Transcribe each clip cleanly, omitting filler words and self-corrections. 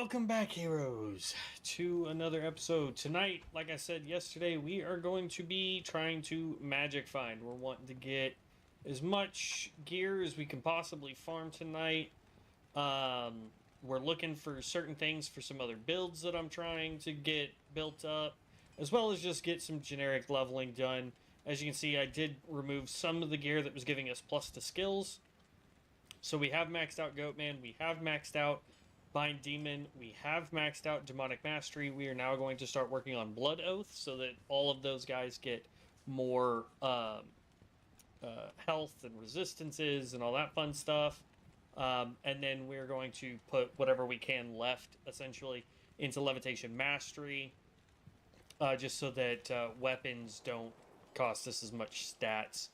Welcome back, heroes, to another episode. Tonight, like I said yesterday, we are going to be trying to magic find. We're wanting to get as much gear as we can possibly farm tonight. We're looking for certain things for some other builds that I'm trying to get built up, as well as just get some generic leveling done. As you can see, I did remove some of the gear that was giving us plus to skills. So we have maxed out Goatman, we have maxed out Bind Demon, we have maxed out Demonic Mastery. We are now going to start working on Blood Oath so that all of those guys get more health and resistances and all that fun stuff. And then we're going to put whatever we can left, essentially, into Levitation Mastery, just so that weapons don't cost us as much stats.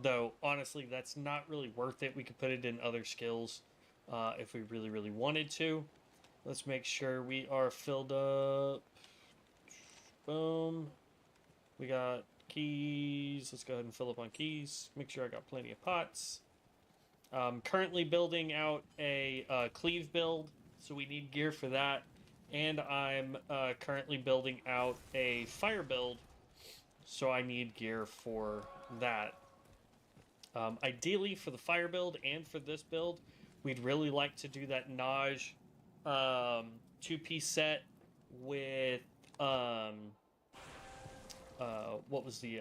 Though, honestly, that's not really worth it. We could put it in other skills if we really, really wanted to. Let's make sure we are filled up. Boom. We got keys. Let's go ahead and fill up on keys. Make sure I got plenty of pots. Currently building out a cleave build, so we need gear for that. And I'm currently building out a fire build, so I need gear for that. Ideally, for the fire build and for this build, we'd really like to do that Naj two-piece set with what was the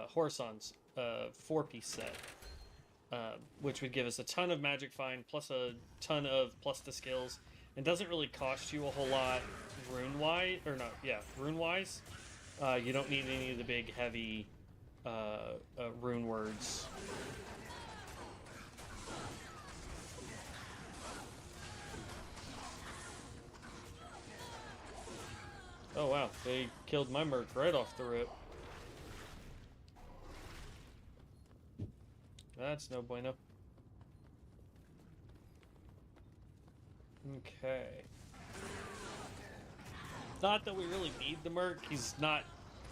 Horison's four-piece set, which would give us a ton of magic find plus a ton of plus to skills, and doesn't really cost you a whole lot rune-wise, or not, yeah, rune-wise. You don't need any of the big, heavy rune words. Oh wow, they killed my merc right off the rip. That's no bueno. Okay. Not that we really need the merc, he's not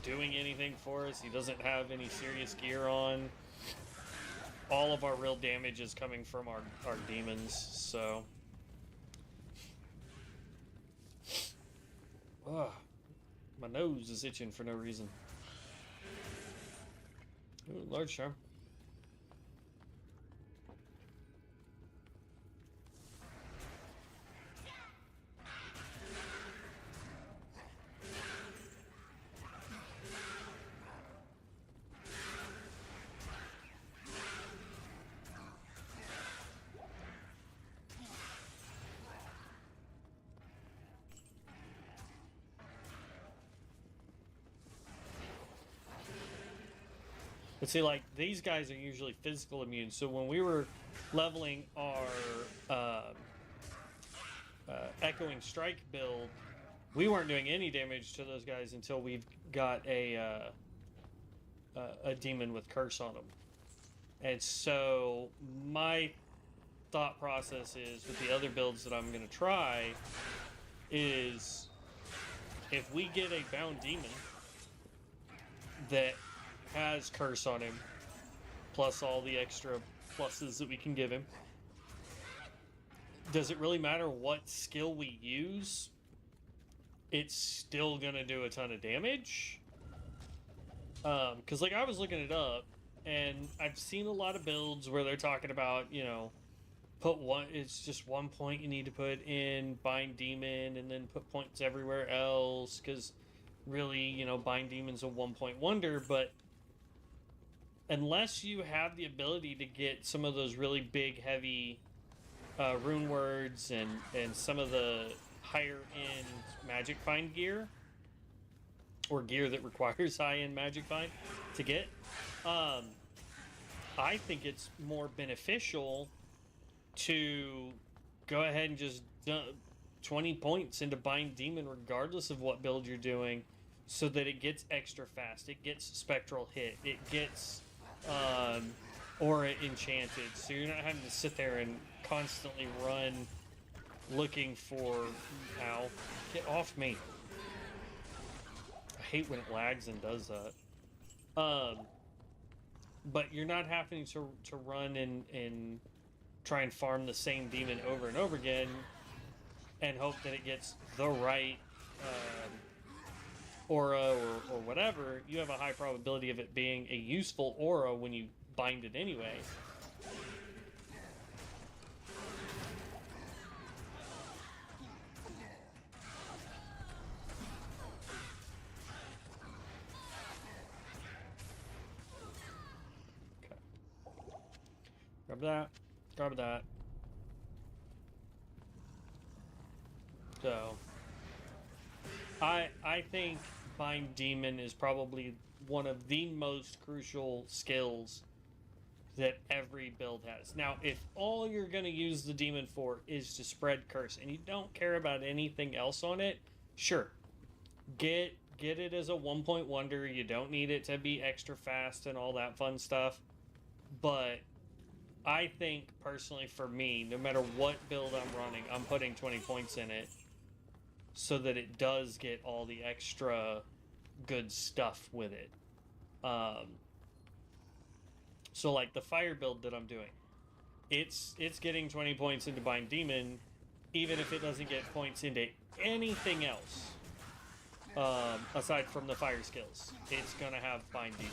doing anything for us. He doesn't have any serious gear on. All of our real damage is coming from our demons, so... Ugh. My nose is itching for no reason. Ooh, large charm. But see, like, these guys are usually physical immune, so when we were leveling our Echoing Strike build, we weren't doing any damage to those guys until we've got a demon with curse on them. And so my thought process is, with the other builds that I'm going to try, is if we get a bound demon that has curse on him, plus all the extra pluses that we can give him, does it really matter what skill we use? It's still gonna do a ton of damage. Because like, I was looking it up, and I've seen a lot of builds where they're talking about, you know, it's just 1 point you need to put in Bind Demon, and then put points everywhere else, because really, you know, Bind Demon's a 1 point wonder, but unless you have the ability to get some of those really big, heavy rune words and some of the higher end magic find gear, or gear that requires high end magic find to get, I think it's more beneficial to go ahead and just dump 20 points into Bind Demon regardless of what build you're doing, so that it gets extra fast, it gets Spectral Hit, it gets Aura Enchanted, so you're not having to sit there and constantly run looking for... Ow. Get off me. I hate when it lags and does that. But you're not having to run and try and farm the same demon over and over again and hope that it gets the right aura or whatever, you have a high probability of it being a useful aura when you bind it anyway. Okay. Grab that. Grab that. So, I think Bind Demon is probably one of the most crucial skills that every build has. Now, if all you're going to use the demon for is to spread curse and you don't care about anything else on it, sure. Get it as a 1-point wonder. You don't need it to be extra fast and all that fun stuff. But I think personally for me, no matter what build I'm running, I'm putting 20 points in it so that it does get all the extra good stuff with it. So like the fire build that I'm doing, it's getting 20 points into Bind Demon, even if it doesn't get points into anything else aside from the fire skills. It's gonna have Bind Demon.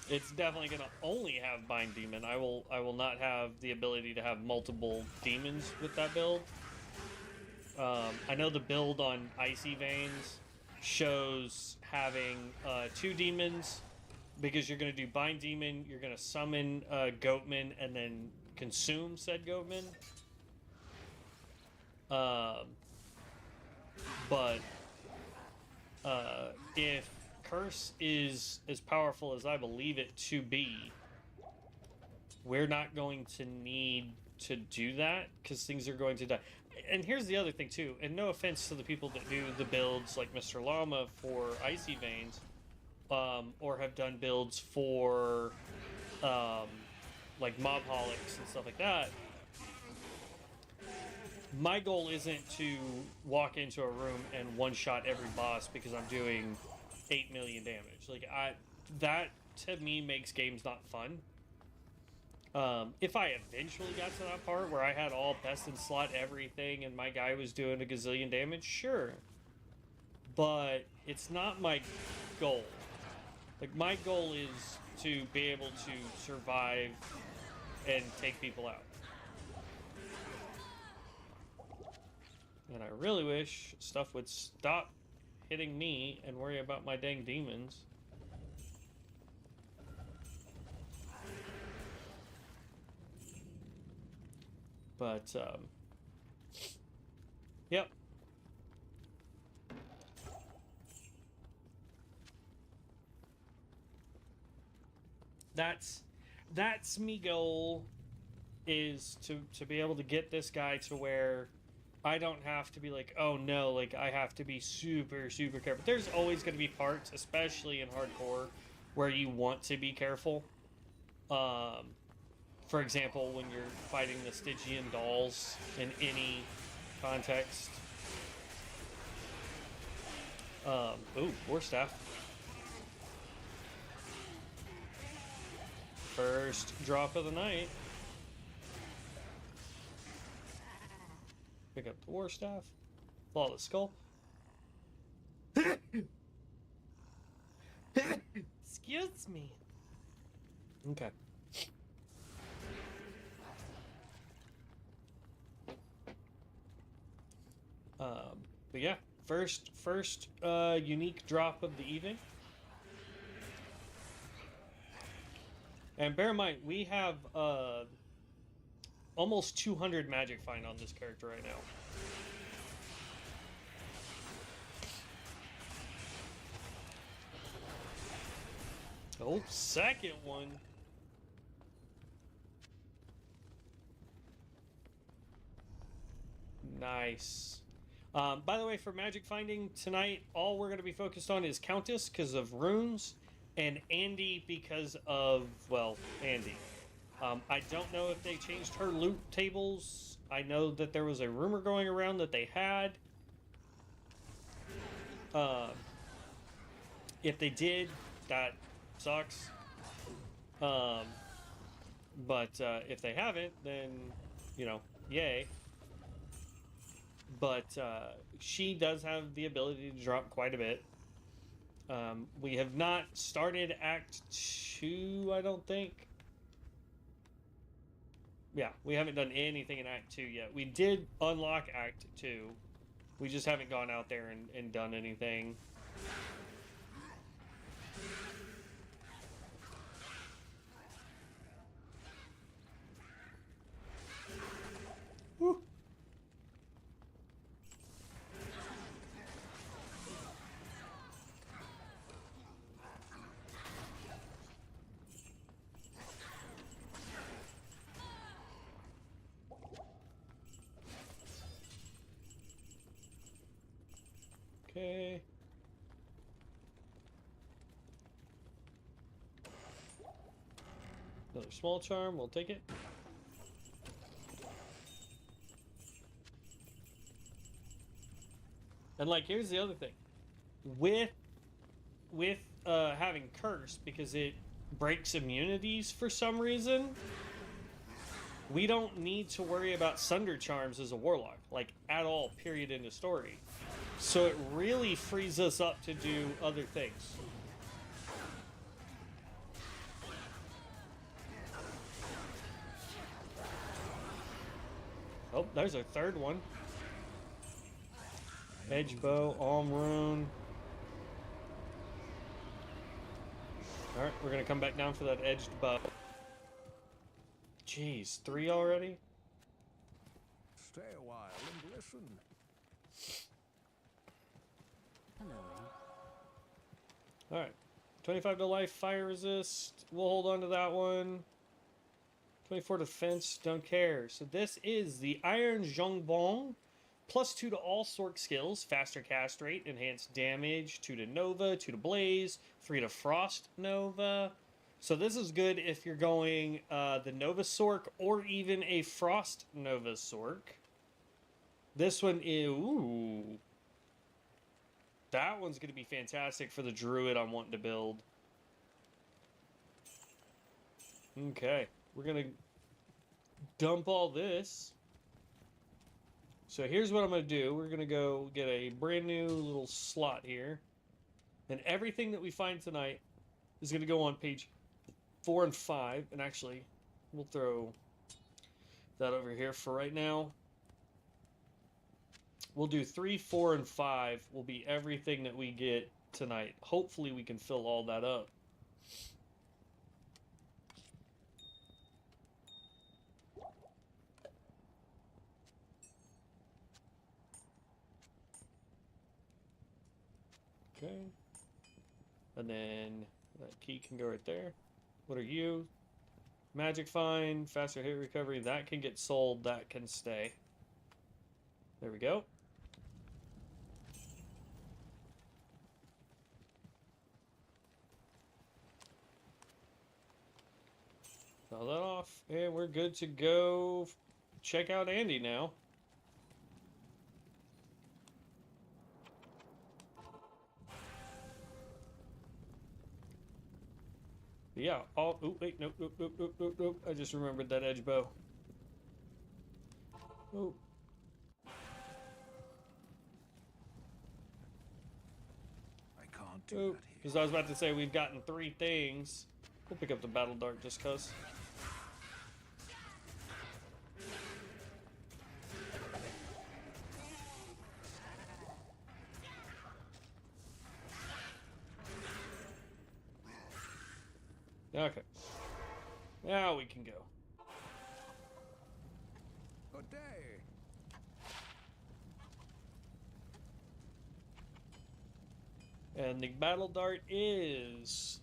It's definitely gonna only have Bind Demon. I will not have the ability to have multiple demons with that build. I know the build on Icy Veins shows having 2 demons because you're going to do Bind Demon, you're going to summon Goatman, and then consume said Goatman. But if Curse is as powerful as I believe it to be, we're not going to need to do that because things are going to die. And here's the other thing too, and no offense to the people that do the builds like Mr. Llama for Icy Veins, or have done builds for like Mobholics and stuff like that. My goal isn't to walk into a room and one-shot every boss because I'm doing 8 million damage. Like that to me makes games not fun. If I eventually got to that part where I had all best in slot everything and my guy was doing a gazillion damage, sure. But it's not my goal. Like, my goal is to be able to survive and take people out. And I really wish stuff would stop hitting me and worry about my dang demons. But, yep. That's me goal, is to be able to get this guy to where I don't have to be like, oh no, like I have to be super, super careful. There's always going to be parts, especially in hardcore, where you want to be careful. For example, when you're fighting the Stygian dolls in any context. Ooh, War Staff. First drop of the night. Pick up the War Staff. Flawless Skull. Excuse me. Okay. But yeah, first unique drop of the evening. And bear in mind, we have almost 200 magic find on this character right now. Oh, second one. Nice. By the way, for magic finding tonight, all we're going to be focused on is Countess because of runes, and Andy because of, well, Andy. I don't know if they changed her loot tables. I know that there was a rumor going around that they had. If they did, that sucks. But if they haven't, then, you know, yay. But she does have the ability to drop quite a bit. We have not started Act 2, I don't think. Yeah, we haven't done anything in Act 2 yet. We did unlock Act 2. We just haven't gone out there and done anything. Woo. Okay. Another small charm, we'll take it. And like, here's the other thing. With having curse, because it breaks immunities for some reason, we don't need to worry about Sunder Charms as a Warlock, like, at all, period, in the story. So it really frees us up to do other things. Oh, there's our third one. Edge bow, Alm rune. Alright, we're gonna come back down for that edged bow. Jeez, 3 already? Stay a while and listen. Hello. Alright. 25 to life, fire resist. We'll hold on to that one. 24 defense, don't care. So this is the Iron Jongbong. +2 to all Sork skills. Faster cast rate, enhanced damage. 2 to Nova, 2 to Blaze, 3 to Frost Nova. So this is good if you're going the Nova Sork or even a Frost Nova Sork. This one is... Ooh. That one's going to be fantastic for the Druid I'm wanting to build. Okay. We're going to dump all this. So here's what I'm going to do. We're going to go get a brand new little slot here. And everything that we find tonight is going to go on page 4 and 5. And actually, we'll throw that over here for right now. We'll do 3, 4, and 5 will be everything that we get tonight. Hopefully we can fill all that up. Okay. And then that key can go right there. What are you? Magic find, faster hit recovery. That can get sold. That can stay. There we go. All that off. And we're good to go check out Andy now. Yeah. Oh, wait. Nope. I just remembered that edge bow. Oh. I can't do that here. Because I was about to say we've gotten 3 things. We'll pick up the battle dart just cause. Okay. Now we can go. Good day. And the battle dart is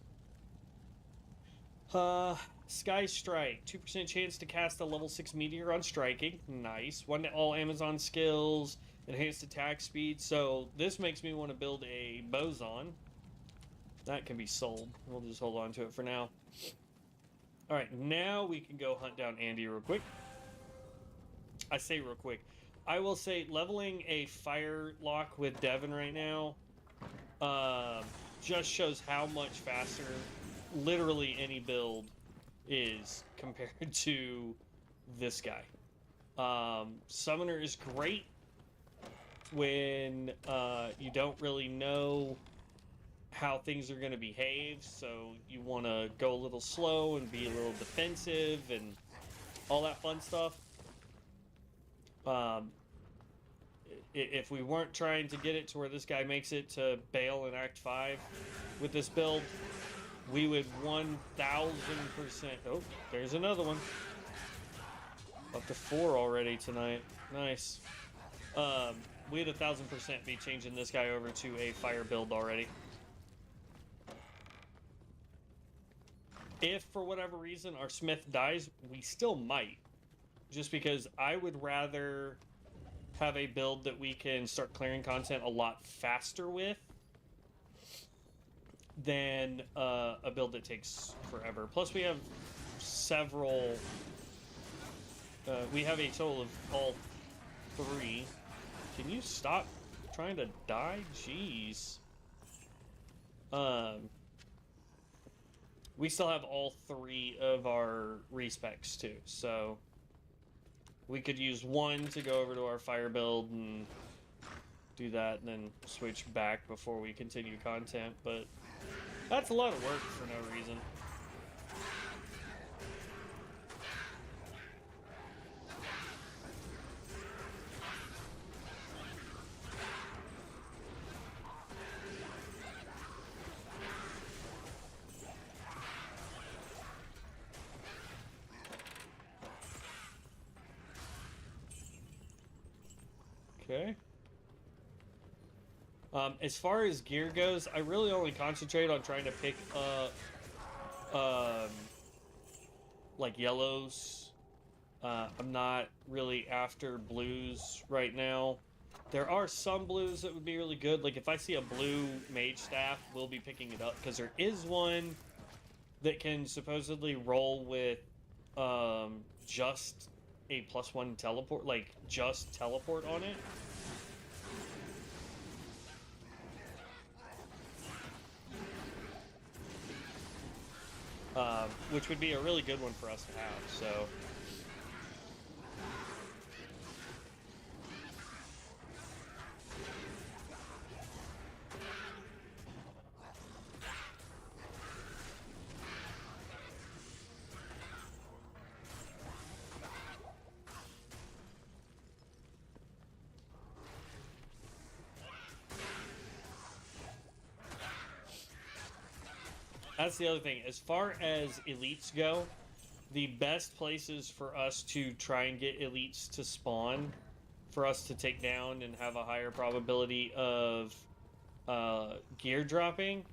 Sky Strike. 2% chance to cast a level 6 meteor on striking. Nice. 1 to all Amazon skills. Enhanced attack speed. So this makes me want to build a boson. That can be sold. We'll just hold on to it for now. Alright, now we can go hunt down Andy real quick. I say real quick. I will say leveling a fire lock with Devin right now just shows how much faster literally any build is compared to this guy. Summoner is great when you don't really know how things are going to behave, so you want to go a little slow and be a little defensive and all that fun stuff. If we weren't trying to get it to where this guy makes it to Baal in Act 5 with this build, we would 1000%... Oh, there's another one. Up to 4 already tonight. Nice. We'd 1000% be changing this guy over to a fire build already. If, for whatever reason, our smith dies, we still might. Just because I would rather have a build that we can start clearing content a lot faster with than a build that takes forever. Plus, we have several... we have a total of all 3. Can you stop trying to die? Jeez. We still have all 3 of our respecs too, so we could use 1 to go over to our fire build and do that, and then switch back before we continue content, but that's a lot of work for no reason. Okay. As far as gear goes, I really only concentrate on trying to pick up, like yellows. I'm not really after blues right now. There are some blues that would be really good. Like if I see a blue mage staff, we'll be picking it up because there is one that can supposedly roll with just a +1 teleport, like just teleport on it. Which would be a really good one for us to have, so... That's the other thing. As far as elites go, the best places for us to try and get elites to spawn, for us to take down and have a higher probability of gear dropping,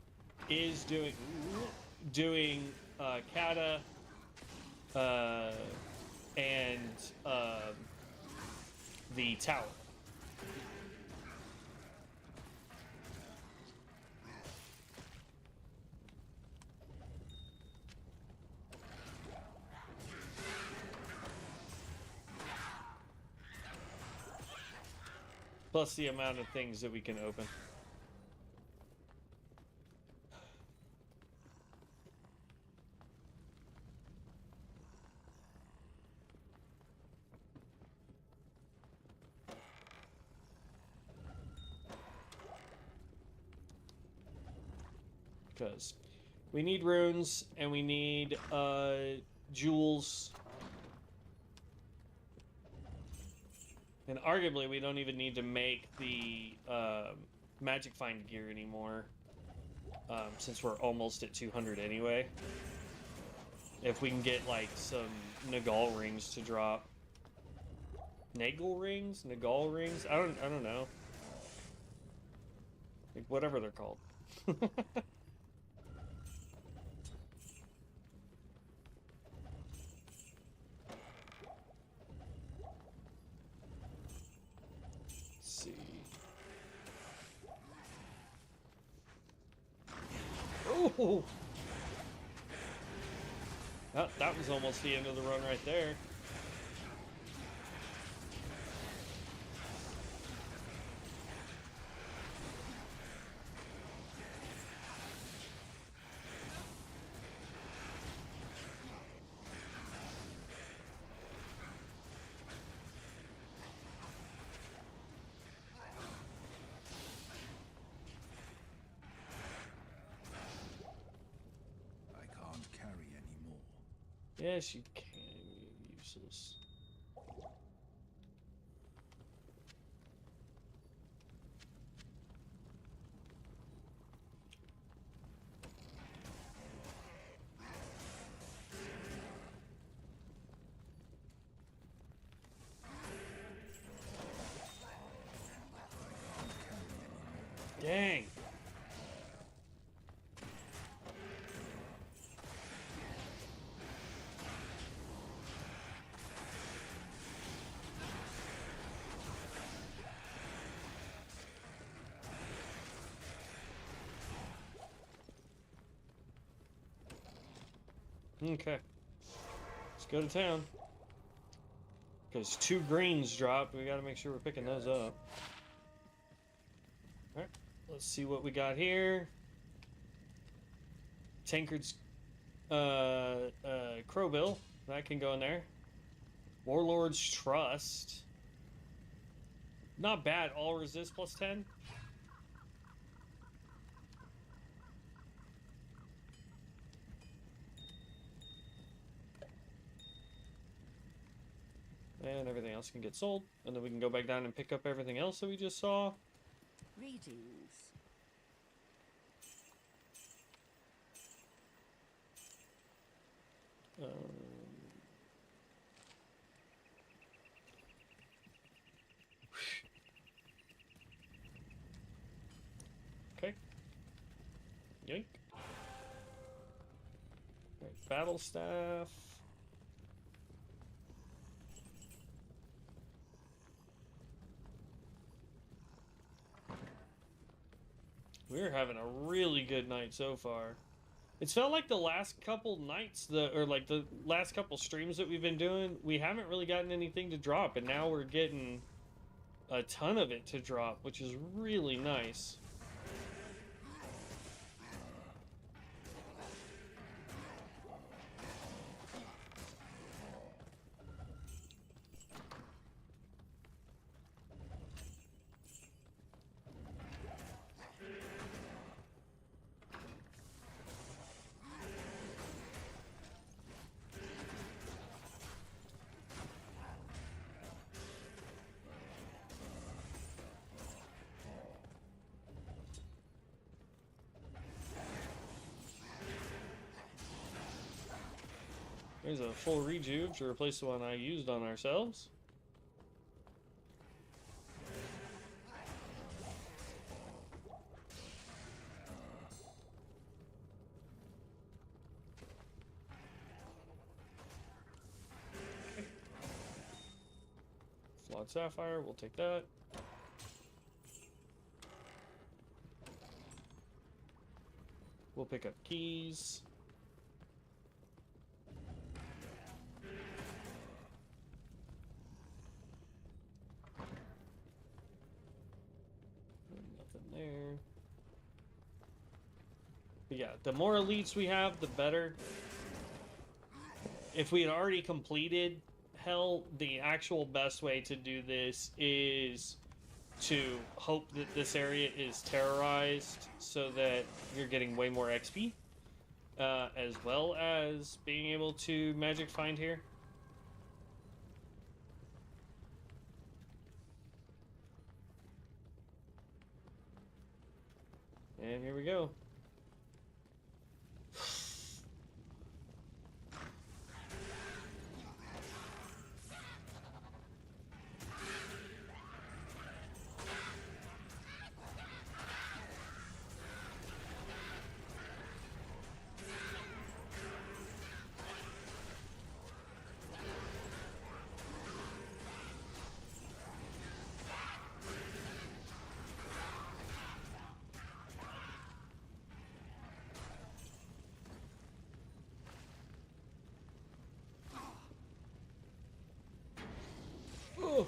is doing kata and the tower. Plus the amount of things that we can open. Because we need runes and we need jewels. And arguably, we don't even need to make the Magic Find gear anymore, since we're almost at 200 anyway. If we can get, like, some Nagal rings to drop. Nagal rings? Nagal rings? I don't know. Like, whatever they're called. Oh! That was almost the end of the run right there. Yes, you can. You're useless. Dang. Okay. Let's go to town. Because 2 greens dropped. We gotta make sure we're picking those up. Alright. Let's see what we got here. Tankard's Crowbill. That can go in there. Warlord's Trust. Not bad. All resist plus 10. And everything else can get sold. And then we can go back down and pick up everything else that we just saw. Greetings. Okay. Yoink. Right, battle staff. We're having a really good night so far. It's felt like the last couple nights, the last couple streams that we've been doing, we haven't really gotten anything to drop, and now we're getting a ton of it to drop, which is really nice. There's a full rejuve to replace the one I used on ourselves. Okay. Flawed Sapphire, we'll take that. We'll pick up keys. There. But yeah, the more elites we have, the better. If we had already completed Hell, the actual best way to do this is to hope that this area is terrorized so that you're getting way more XP, as well as being able to magic find here. And here we go. Oh.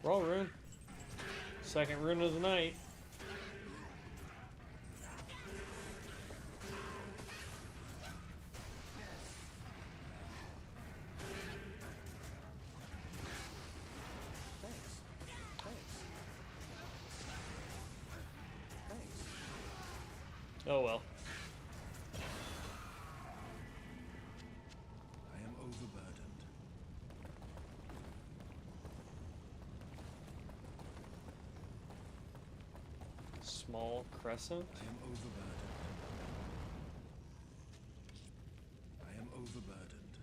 Raw rune. Second rune of the night. Oh well. I am overburdened. Small crescent. I am overburdened. I am overburdened.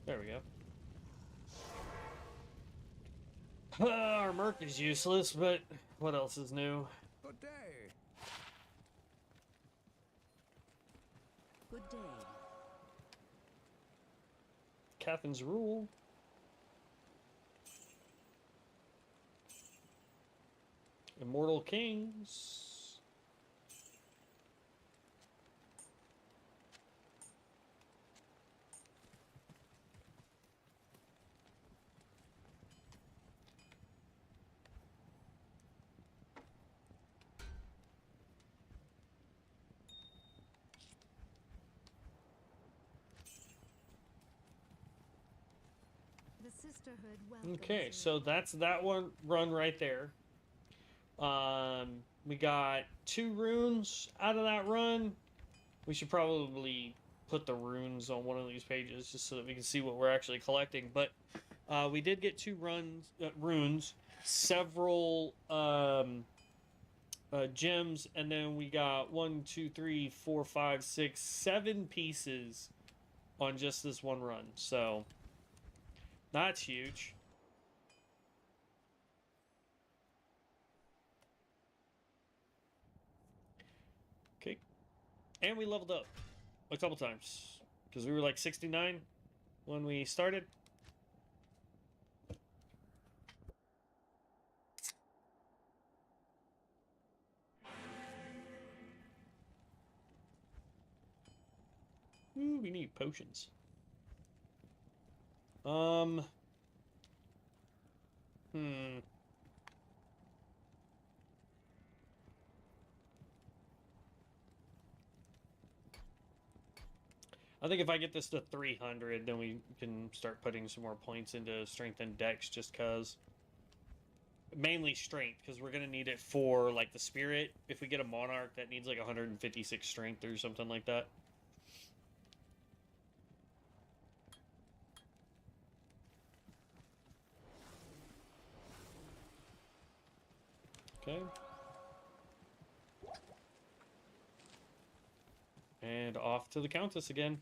There we go. Our Merc is useless, but what else is new? Good day. Good day. Catherine's Rule. Immortal Kings. The sisterhood welcomes Okay, you. so that's that one run right there. We got 2 runes out of that run. We should probably put the runes on one of these pages just so that we can see what we're actually collecting. But we did get 2 runes, several gems, and then we got 1, 2, 3, 4, 5, 6, 7 pieces on just this one run. So that's huge. Okay. And we leveled up a couple times because we were like 69 when we started. Ooh, we need potions. I think if I get this to 300, then we can start putting some more points into strength and dex, just because. Mainly strength, because we're going to need it for, like, the spirit. If we get a monarch, that needs, like, 156 strength or something like that. Okay. And off to the Countess again.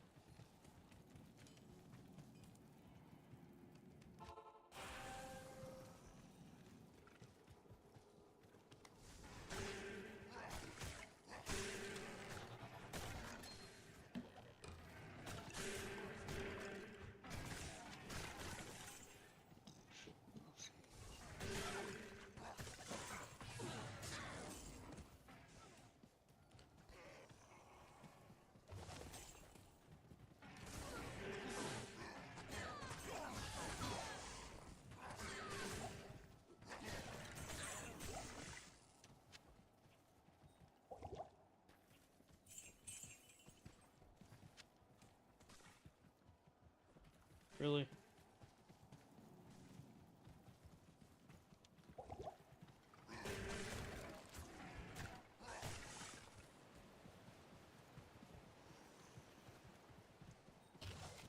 Really?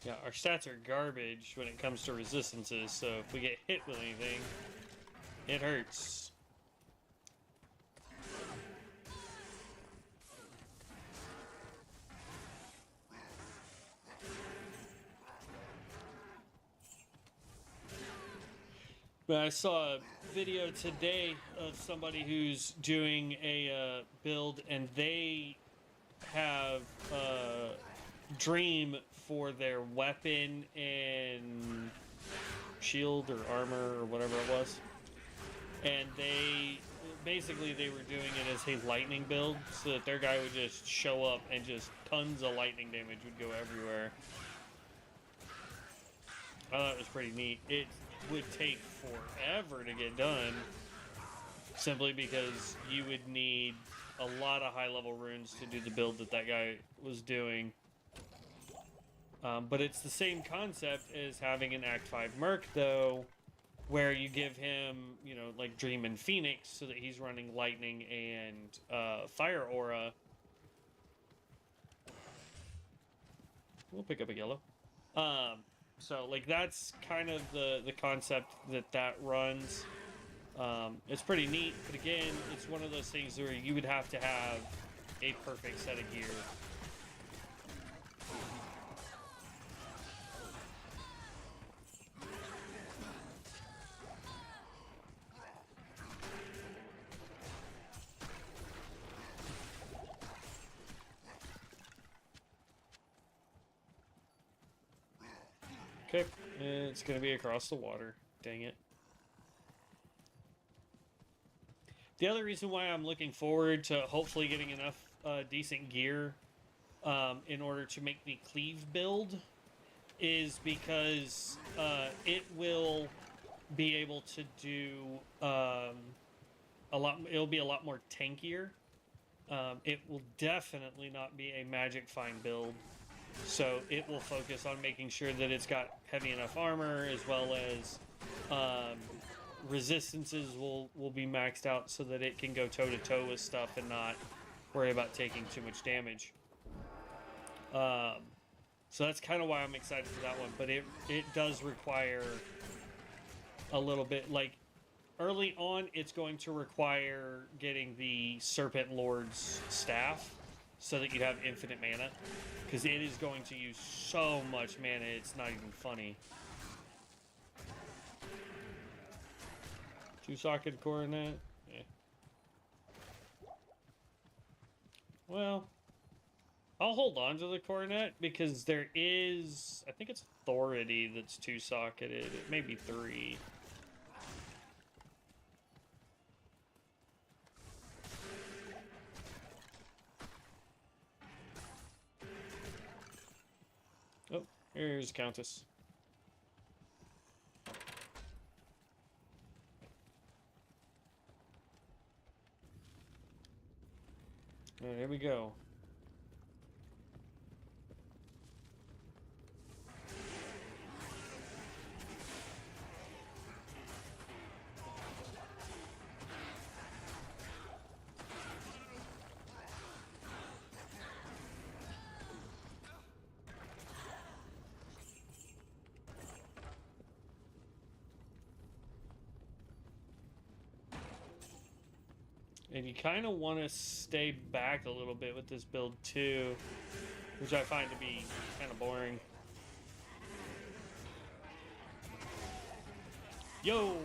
Yeah, our stats are garbage when it comes to resistances, so if we get hit with anything, it hurts. But I saw a video today of somebody who's doing a build, and they have Dream for their weapon and shield or armor or whatever it was. And they were doing it as a lightning build, so that their guy would just show up and just tons of lightning damage would go everywhere. I thought it was pretty neat. It would take forever to get done, simply because you would need a lot of high level runes to do the build that guy was doing. But it's the same concept as having an Act 5 Merc, though, where you give him, you know, like Dream and Phoenix so that he's running Lightning and Fire Aura. We'll pick up a yellow. So like that's kind of the concept that runs. It's pretty neat, but again, it's one of those things where you would have to have a perfect set of gear. Okay, it's gonna be across the water. Dang it. The other reason why I'm looking forward to hopefully getting enough decent gear in order to make the cleave build is because it will be able to do a lot. It'll be a lot more tankier. It will definitely not be a magic find build. So it will focus on making sure that it's got heavy enough armor, as well as resistances will be maxed out so that it can go toe to toe with stuff and not worry about taking too much damage. So that's kind of why I'm excited for that one, but it does require a little bit, like early on it's going to require getting the Serpent Lord's staff so that you have infinite mana, because it is going to use so much mana it's not even funny. 2-socket coronet? Yeah. Well, I'll hold on to the coronet because there is, I think it's authority that's 2-socketed. It may be 3. Oh, here's Countess. All right, here we go. And you kind of want to stay back a little bit with this build too, which I find to be kind of boring. Yo!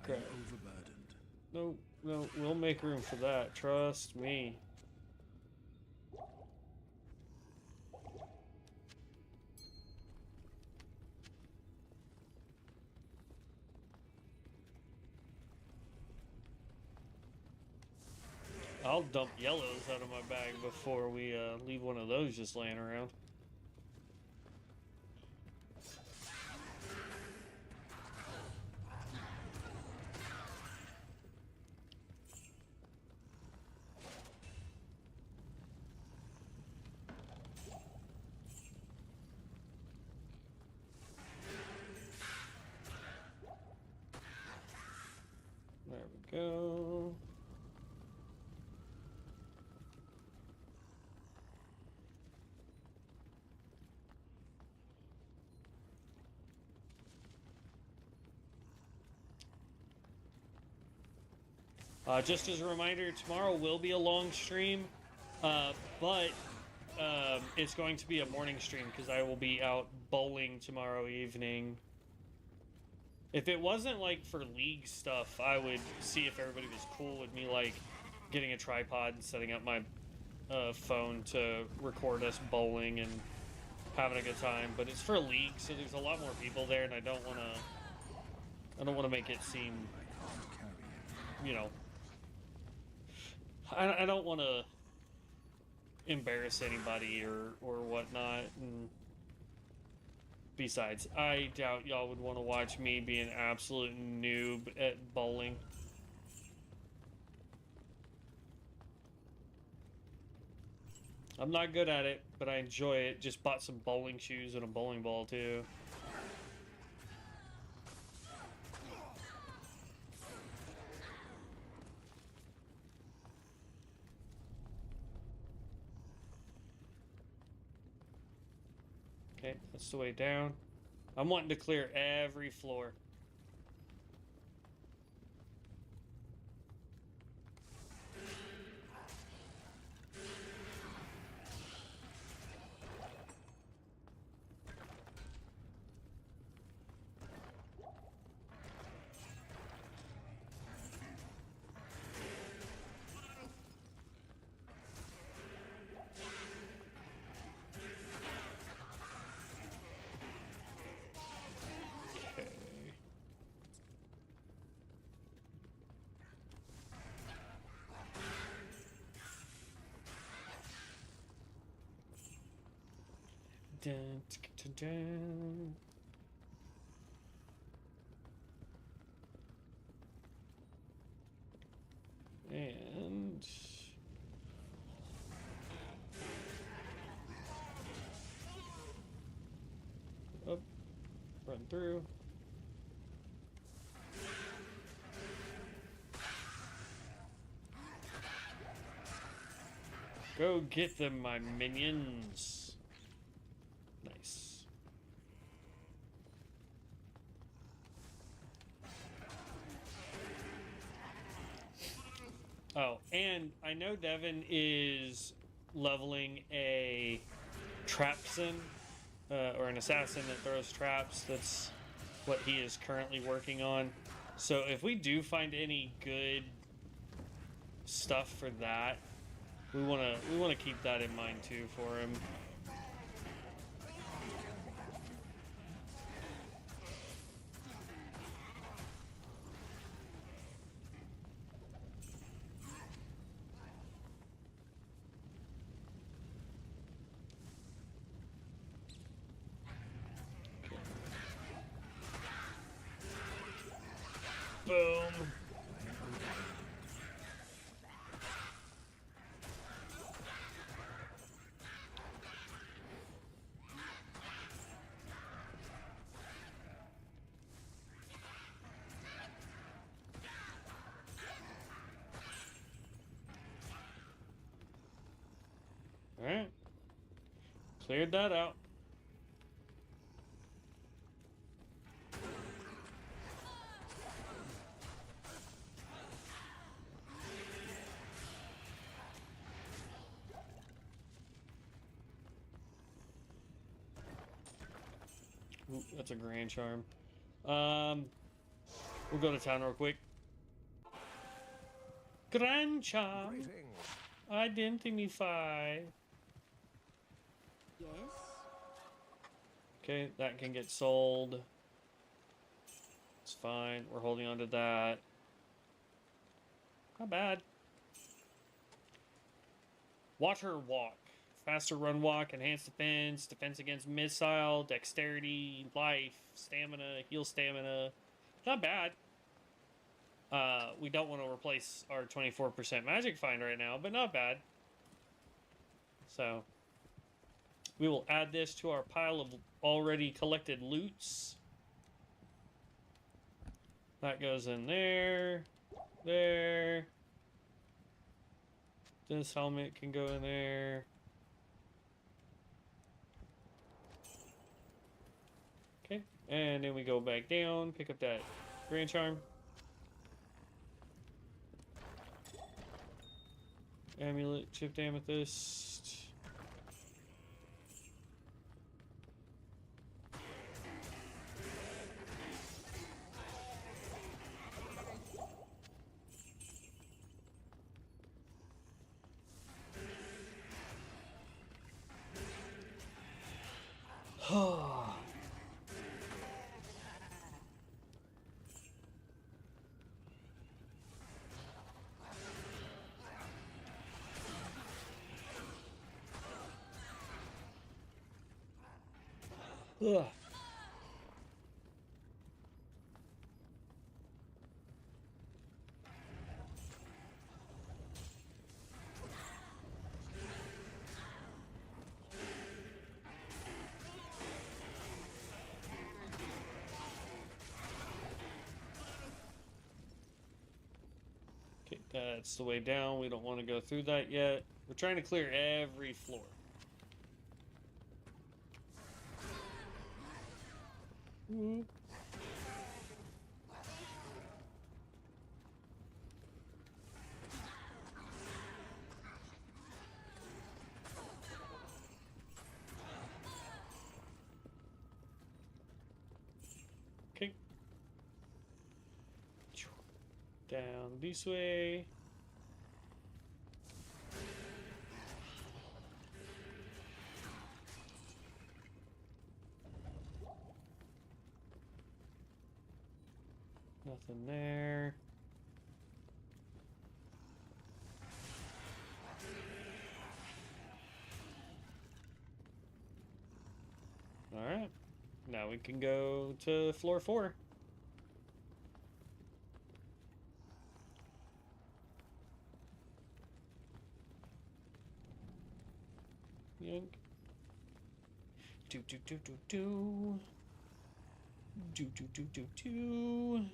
Crap. No, we'll make room for that. Trust me. I'll dump yellows out of my bag before we leave one of those just laying around. There we go. Just as a reminder, tomorrow will be a long stream, but it's going to be a morning stream because I will be out bowling tomorrow evening. If it wasn't like for league stuff, I would see if everybody was cool with me like getting a tripod and setting up my phone to record us bowling and having a good time. But it's for league, so there's a lot more people there, and I don't want to make it seem, you know, I don't want to embarrass anybody or whatnot. And besides, I doubt y'all would want to watch me be an absolute noob at bowling. I'm not good at it, but I enjoy it. Just bought some bowling shoes and a bowling ball too. Okay, that's the way down. I'm wanting to clear every floor. Dun, dun, dun. And up, run through. Go get them, my minions. Nice. Oh, and I know Devin is leveling a trapson, or an assassin that throws traps. That's what he is currently working on. So if we do find any good stuff for that, we wanna keep that in mind too for him. Boom. Alright. Cleared that out. Ooh, that's a grand charm. We'll go to town real quick. Grand charm. Greetings. Identify. Yes? Okay, that can get sold. It's fine. We're holding on to that. Not bad. Water walk. Faster run walk, enhanced defense, defense against missile, dexterity, life, stamina, heal stamina. Not bad. We don't want to replace our 24% magic find right now, but not bad. So, we will add this to our pile of already collected loots. That goes in there. There. This helmet can go in there. Okay, and then we go back down, pick up that grand charm. Amulet, chipped amethyst. Ugh. That's the way down. We don't want to go through that yet. We're trying to clear every floor. Mm. Okay. Down this way. Nothing there. All right. Now we can go to floor 4. Yank. Do do do do do. Do do do do do.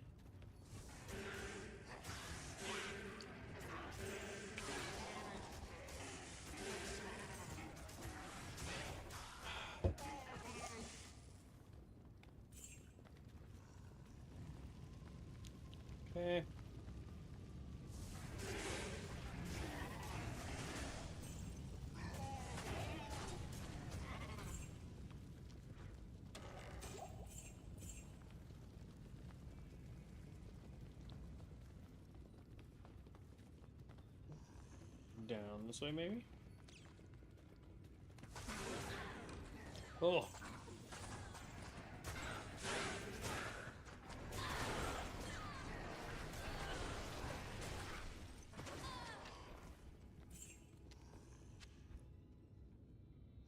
Okay. Down this way, maybe? Oh.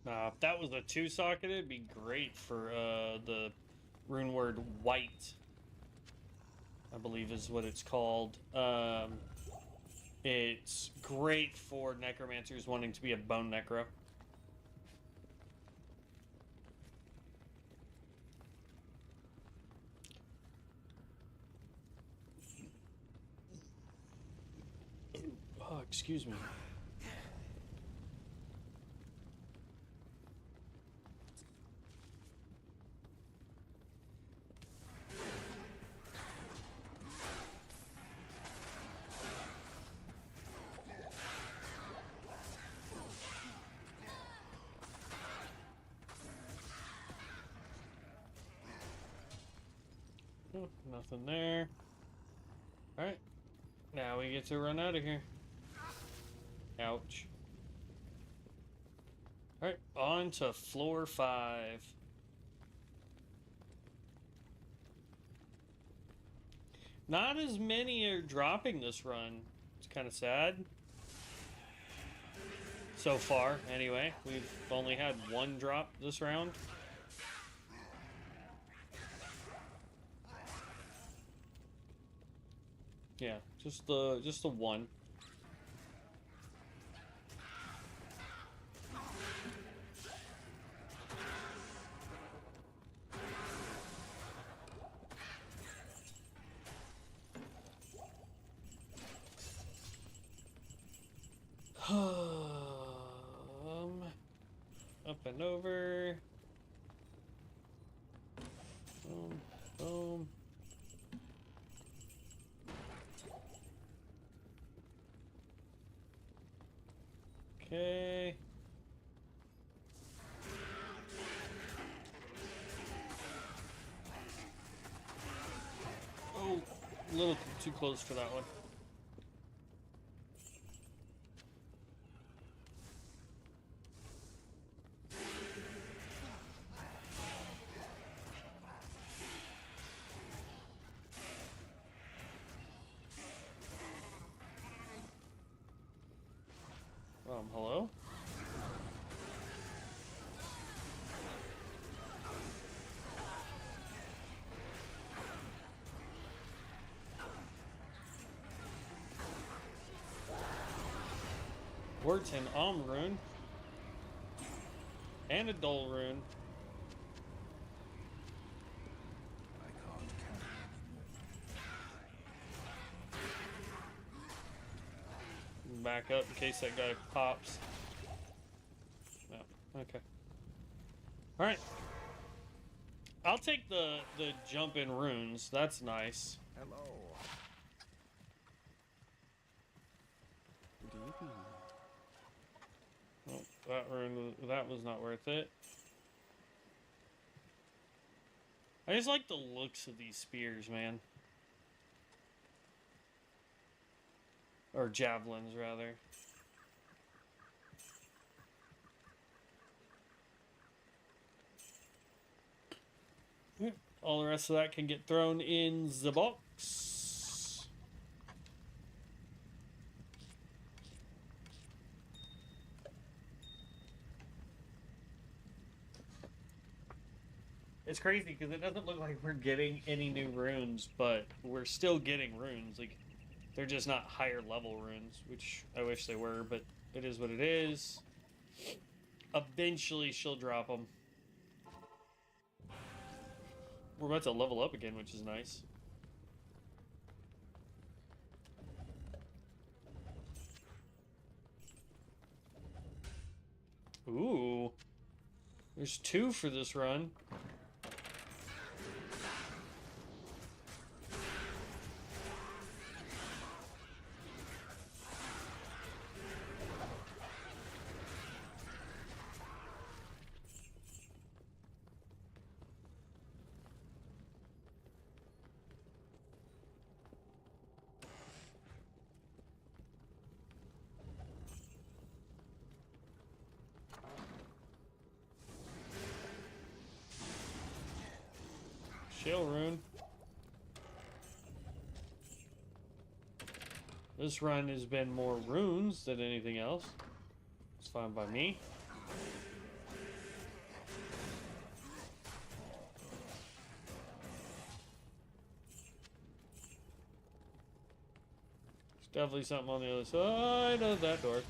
Now, if that was a 2-socket, it'd be great for the rune word white, I believe is what it's called. It's great for necromancers wanting to be a bone necro. Oh, excuse me. Oh, nothing there. Alright. Now we get to run out of here. Ouch. Alright, on to floor 5. Not as many are dropping this run. It's kind of sad. So far, anyway. We've only had 1 drop this round. Yeah, just the 1. Up and over. Boom, boom. Okay. Oh, a little too close for that one. Hello? Works an rune. And a dull rune. I can't carry back up in case that guy pops. No. Okay. Alright. I'll take the jump in runes. That's nice. Hello. Oh, that rune, that was not worth it. I just like the looks of these spears, man. Or javelins, rather. All the rest of that can get thrown in the box. It's crazy because it doesn't look like we're getting any new runes, but we're still getting runes. Like, they're just not higher level runes, which I wish they were, but it is what it is. Eventually she'll drop them. We're about to level up again, which is nice. Ooh. There's 2 for this run. Shale rune. This run has been more runes than anything else. It's fine by me. There's definitely something on the other side of that door.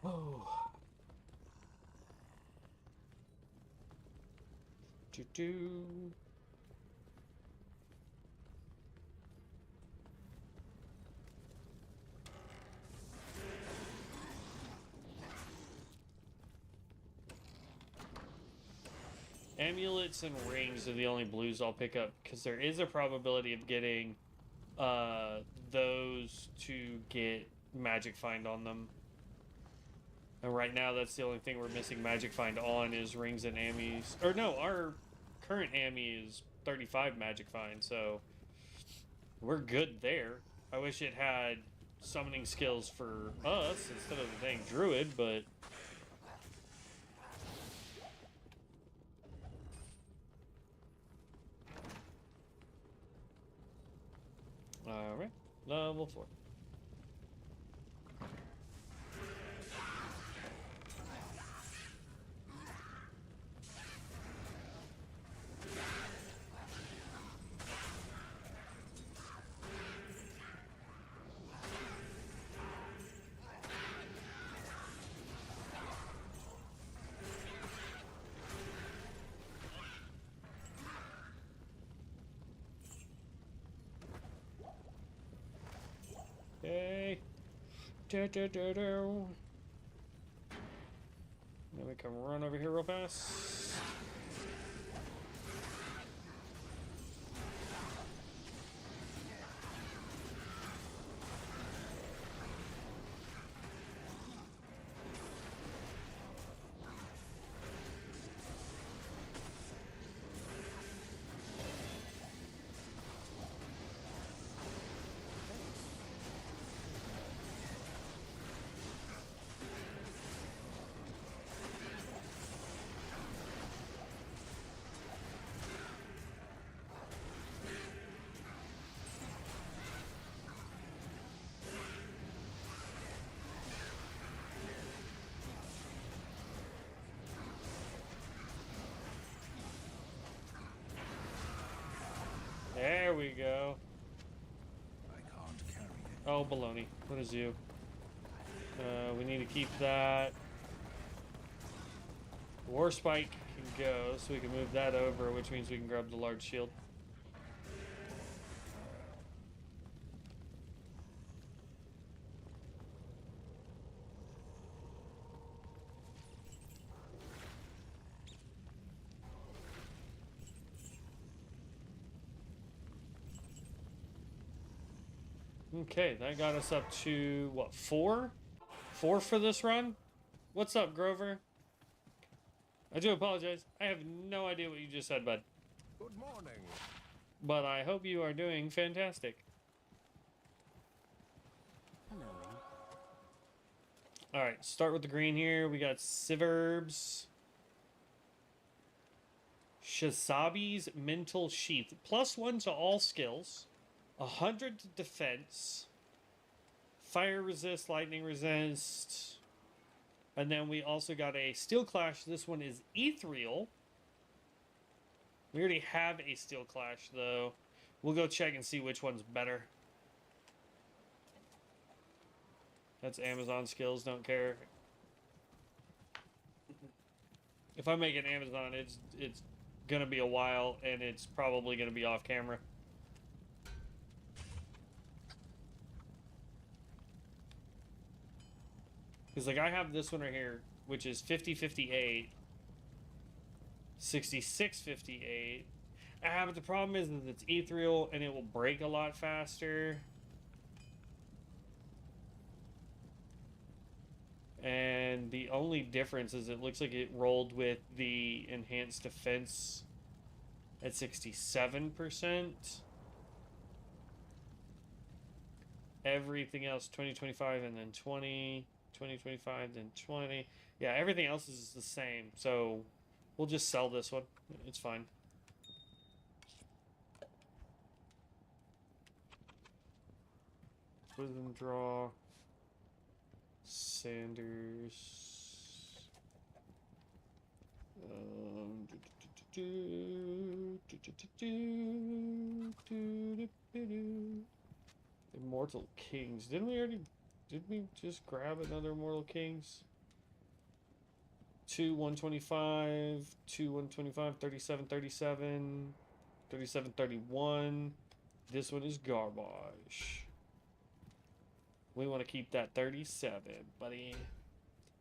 Oh. Do. Amulets and rings are the only blues I'll pick up because there is a probability of getting those to get magic find on them. And right now, that's the only thing we're missing magic find on is rings and ammies. Or no, our current ammy is 35 magic find, so we're good there. I wish it had summoning skills for us instead of the dang druid, but alright, level 4. Okay. Then we can run over here real fast. There we go. I can't carry it. Oh, baloney. What is you? We need to keep that. War Spike can go, so we can move that over, which means we can grab the large shield. Okay, that got us up to, what, 4? 4 for this run? What's up, Grover? I do apologize. I have no idea what you just said, bud. Good morning. But I hope you are doing fantastic. Hello. Alright, start with the green here. We got Siverbs. Shazabi's Mental Sheath. +1 to all skills. 100 to defense. Fire resist, lightning resist. And then we also got a Steel Clash. This one is ethereal. We already have a Steel Clash, though. We'll go check and see which one's better. That's Amazon skills, don't care. If I make an Amazon, it's gonna be a while, and it's probably gonna be off camera. Because, like, I have this one right here, which is 50-58, 66-58. But the problem is that it's ethereal, and it will break a lot faster. And the only difference is it looks like it rolled with the enhanced defense at 67%. Everything else, 20-25, and then 20... 20-25, then 20. Yeah, everything else is the same. So we'll just sell this one. It's fine. Wisdom draw. Sanders. Immortal Kings. Didn't we already... Did we just grab another Immortal Kings? 2 125, 2 125, 37 37, 37 31. This one is garbage. We want to keep that 37, buddy.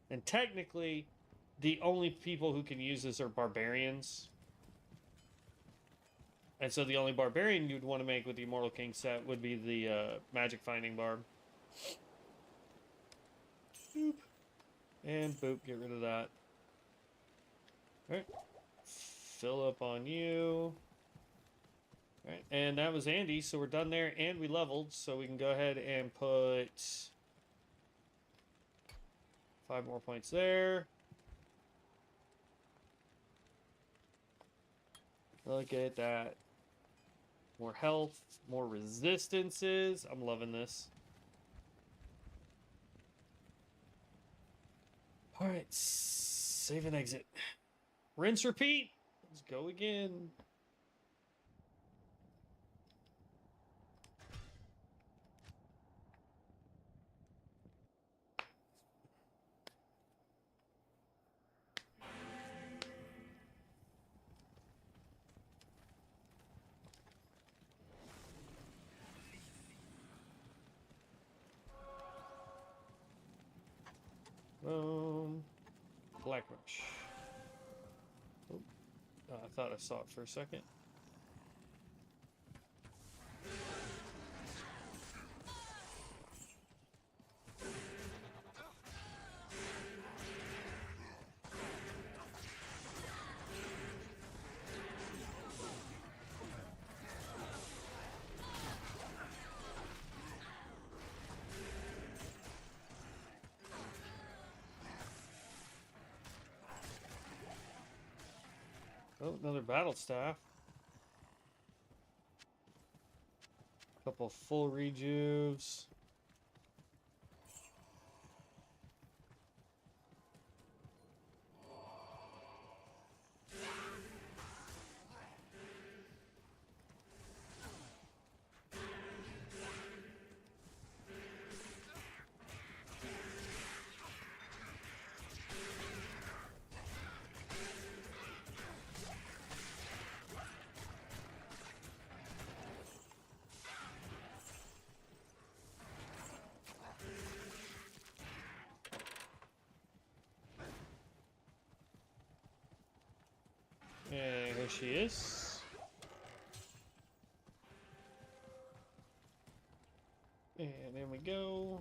And technically, the only people who can use this are barbarians. And so the only barbarian you'd want to make with the Immortal King set would be the Magic Finding Barb. Boop. And boop, get rid of that. Alright. Fill up on you. Alright, and that was Andy, so we're done there, and we leveled, so we can go ahead and put 5 more points there. Look at that. More health, more resistances. I'm loving this. Alright, save and exit. Rinse, repeat. Let's go again. Black Rush. Oh, I thought I saw it for a second. Oh, another battle staff. Couple full rejuves. There she is. And in we go.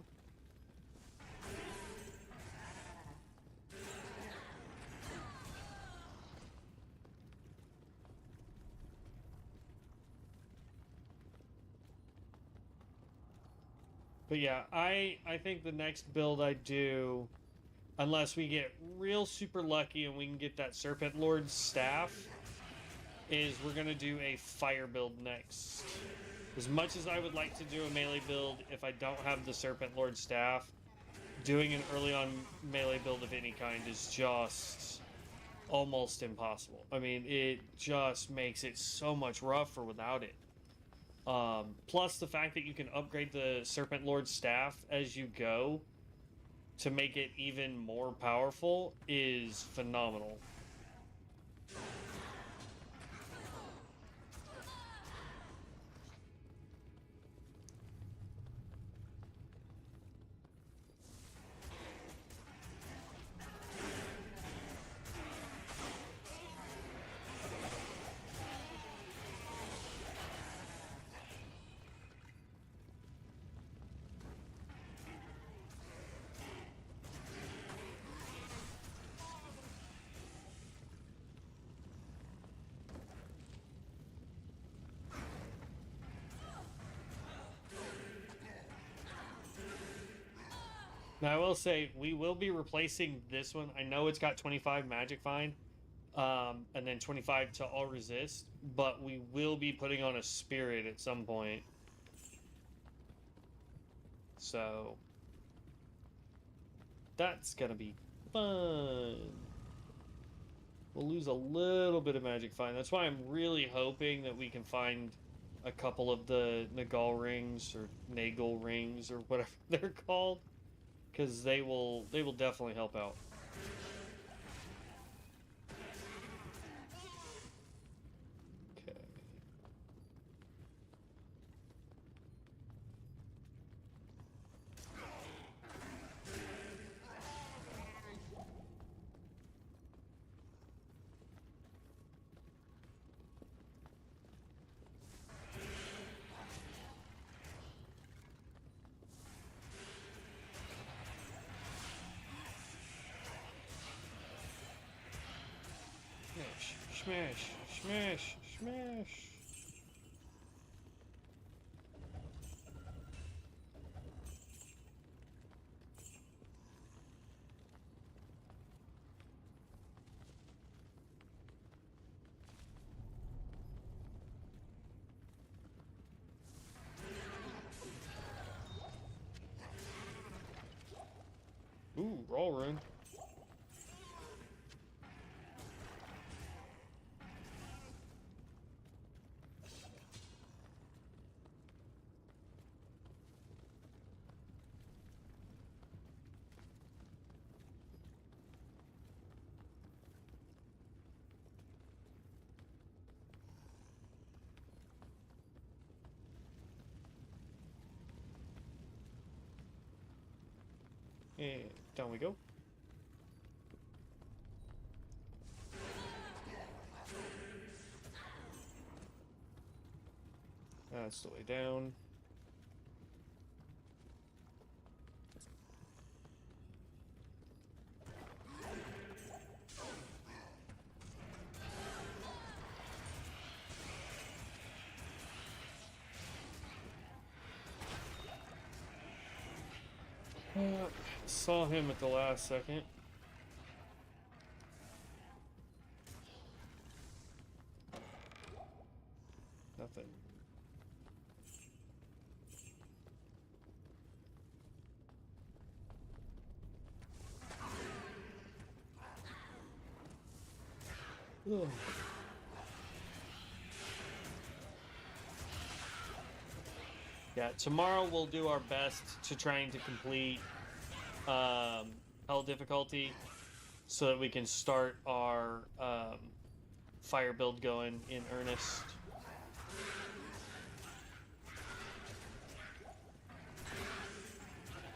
But yeah, I think the next build I do, unless we get real super lucky and we can get that Serpent Lord's staff, is we're going to do a fire build next. As much as I would like to do a melee build, if I don't have the Serpent Lord staff, doing an early on melee build of any kind is just almost impossible. I mean, it just makes it so much rougher without it. Plus the fact that you can upgrade the Serpent Lord staff as you go to make it even more powerful is phenomenal. Now, I will say, we will be replacing this one. I know it's got 25 Magic Find, and then 25 to all resist, but we will be putting on a Spirit at some point. So, that's going to be fun. We'll lose a little bit of Magic Find. That's why I'm really hoping that we can find a couple of the Nagal rings, or Nagel rings, or whatever they're called. Because they will definitely help out. Okay. Smash, smash, smash. Ooh, roll rune. And down we go. That's the way down. Saw him at the last second. Nothing. Ugh. Yeah, tomorrow we'll do our best to trying to complete hell difficulty so that we can start our fire build going in earnest.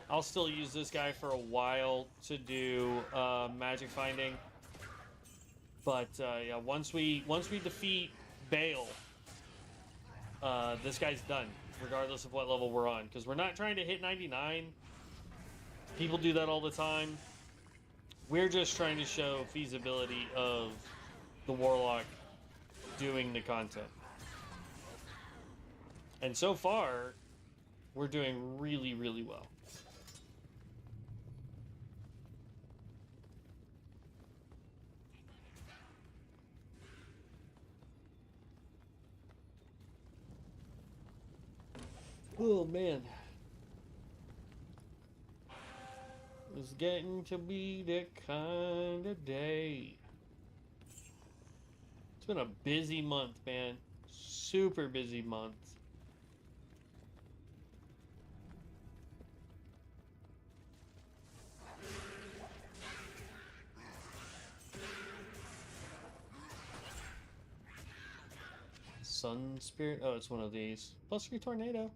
I'll still use this guy for a while to do magic finding. But yeah, once we defeat Bale, this guy's done, regardless of what level we're on, because we're not trying to hit 99. People do that all the time. We're just trying to show feasibility of the Warlock doing the content. And so far, we're doing really, really well. Oh man. It's getting to be the kind of day. It's been a busy month, man. Super busy month. Sun Spirit? Oh, it's one of these. Plus 3 tornado.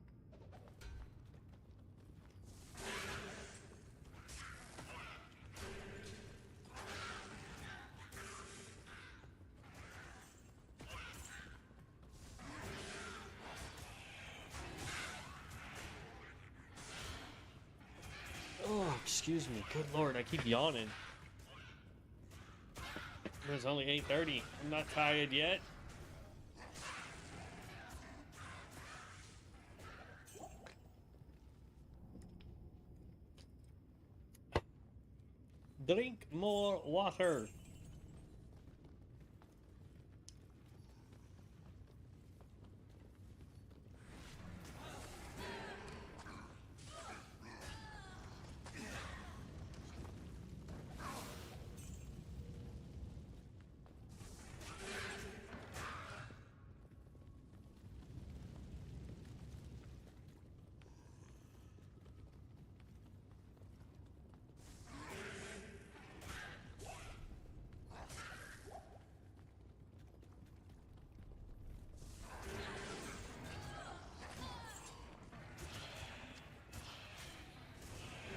Oh, excuse me. Good lord, I keep yawning. It's only 8:30. I'm not tired yet. Drink more water.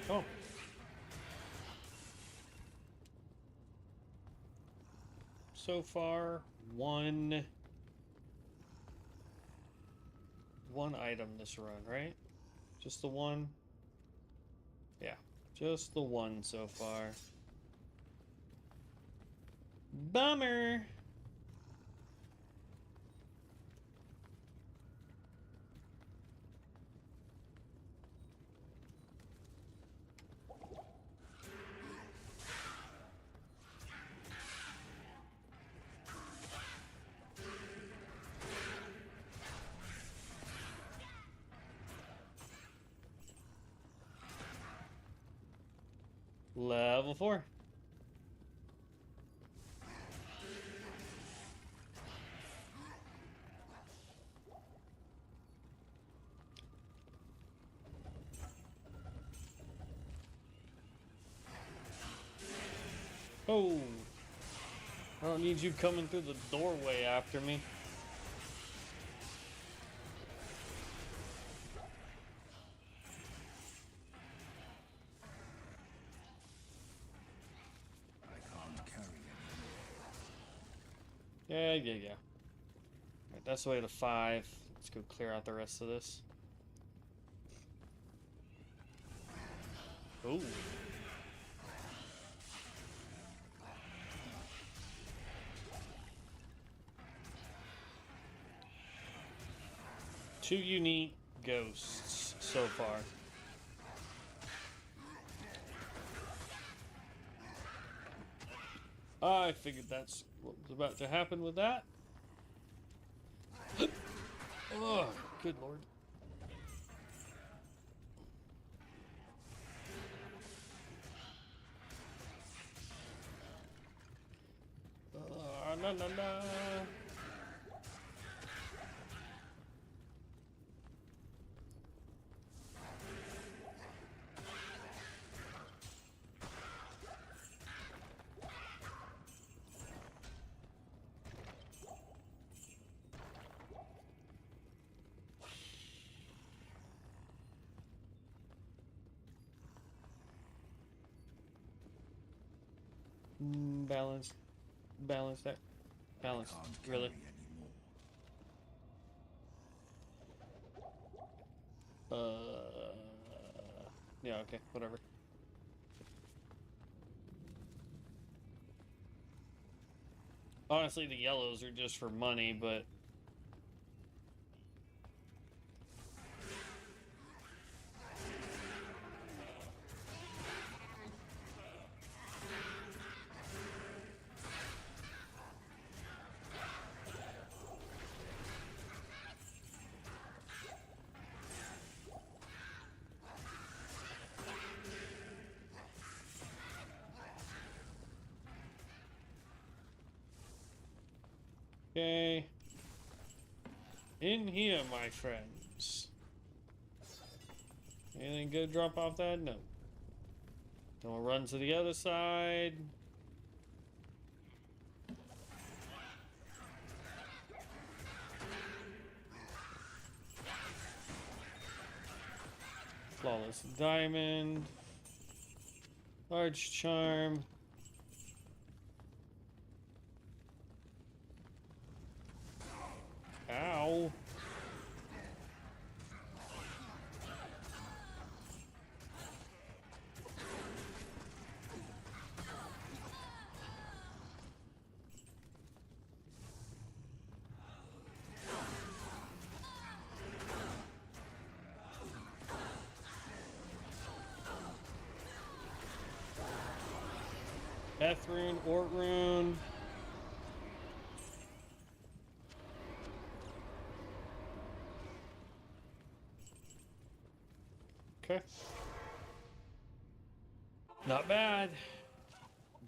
Oh. So far, one item this run, right? Just the one? Yeah, just the one so far. Bummer! Level 4. Oh, I don't need you coming through the doorway after me. Yeah. Right, that's the way to 5. Let's go clear out the rest of this. Ooh. Two unique ghosts so far. I figured that's what was about to happen with that. Oh, good lord. No. Balance. balance that. Balance, Can't really. carry anymore. Yeah, okay, whatever. Honestly, the yellows are just for money, but okay. In here, my friends. Anything good drop off that? No. Then we'll run to the other side. Flawless diamond. Large charm. Ow. Death rune, Ort rune. Okay. Not bad.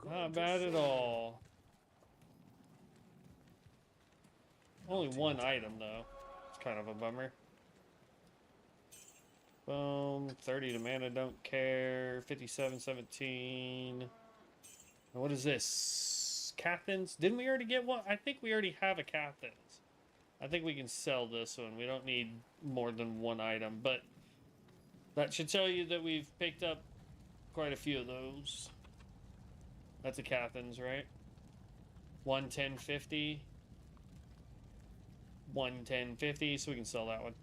Not bad at all. Only one item, though. It's kind of a bummer. Boom. 30 to mana, don't care. 57-17. What is this? Cathans? Didn't we already get one? I think we already have a Cathans. I think we can sell this one. We don't need more than one item, but that should tell you that we've picked up quite a few of those. That's a Cathans, right? 110.50. 110.50, so we can sell that one.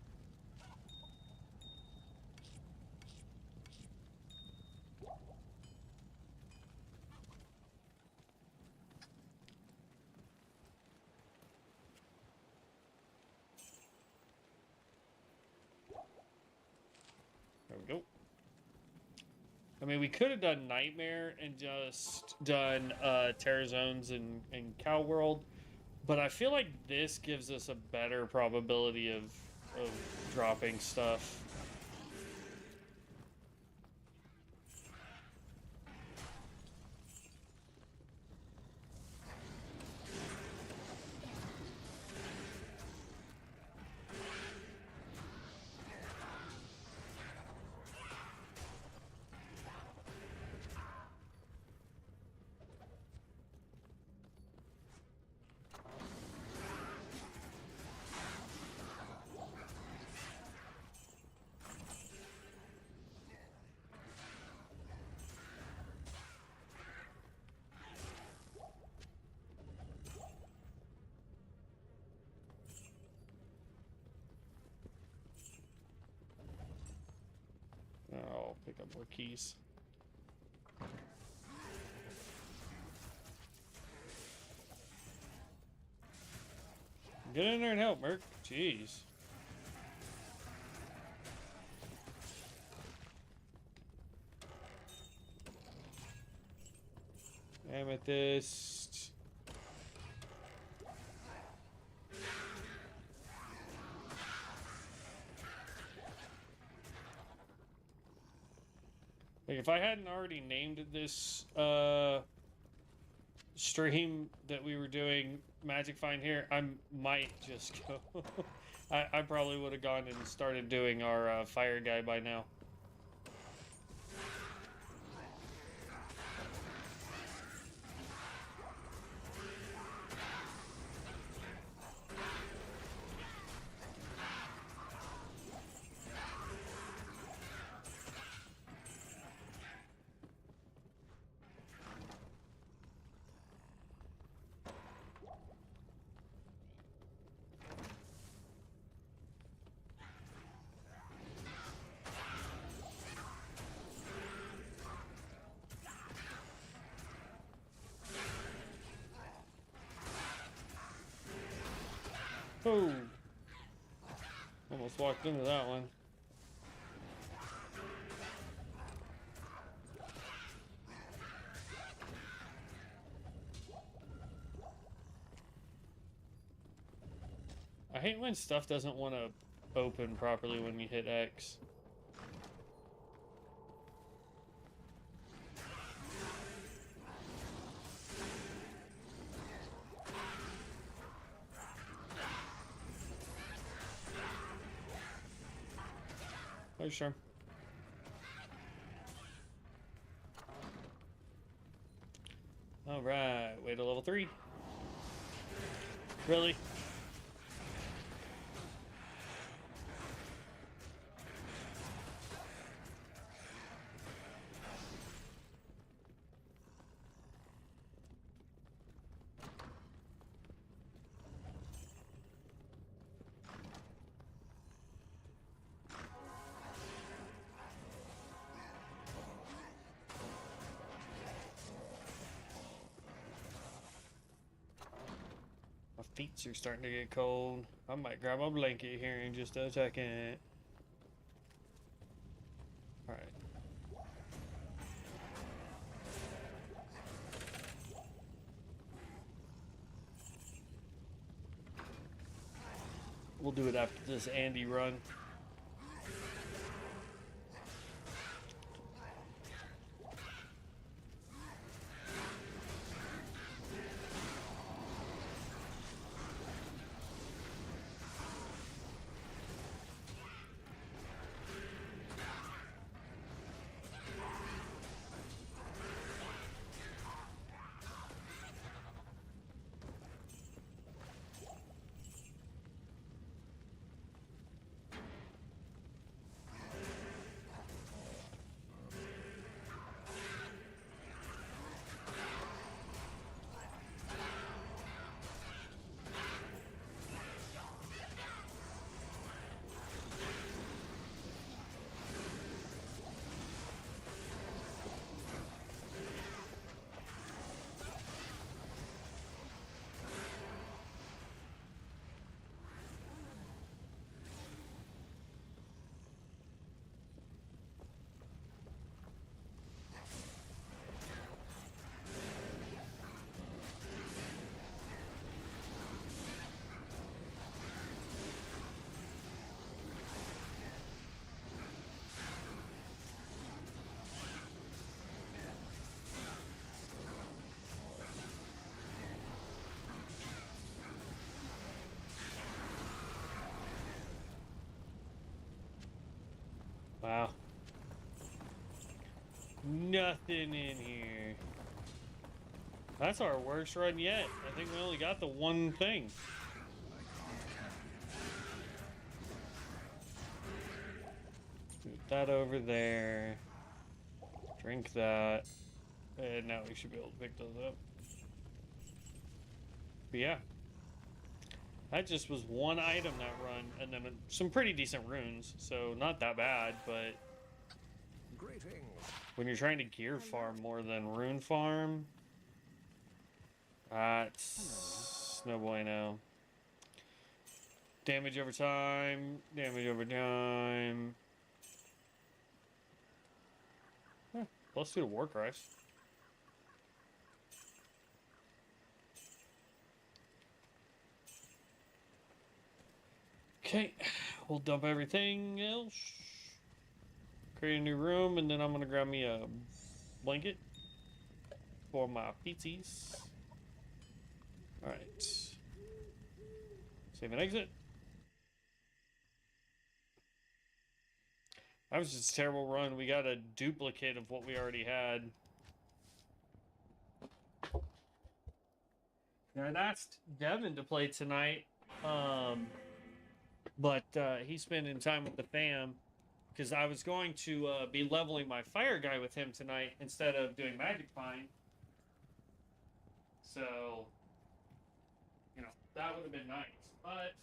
There we go. I mean, we could have done Nightmare and just done Terror Zones and Cow World, but I feel like this gives us a better probability of dropping stuff. I'll pick up more keys. Get in there and help, Merc. Jeez. Amethyst. Like, if I hadn't already named this stream that we were doing Magic Find here, I might just go. I probably would have gone and started doing our fire guy by now. Oh! Almost walked into that one. I hate when stuff doesn't want to open properly when you hit X. Oh, sure. Alright, way to level 3. Really? My feet are starting to get cold. I might grab my blanket here in just a second. Alright. We'll do it after this Andy run. Wow. Nothing in here. That's our worst run yet. I think we only got the one thing. Put that over there. Drink that. And now we should be able to pick those up. But yeah. That just was one item that run, and then some pretty decent runes, so not that bad, but Greetings. when you're trying to gear farm more than rune farm, that's no bueno. Damage over time, damage over time. Plus 2 to Warcry. Okay, we'll dump everything else. Create a new room, and then I'm gonna grab me a blanket for my feetsies. Alright. Save and exit. That was just a terrible run. We got a duplicate of what we already had. I asked Devin to play tonight. But he's spending time with the fam because I was going to be leveling my fire guy with him tonight instead of doing magic find. So, you know, that would have been nice. But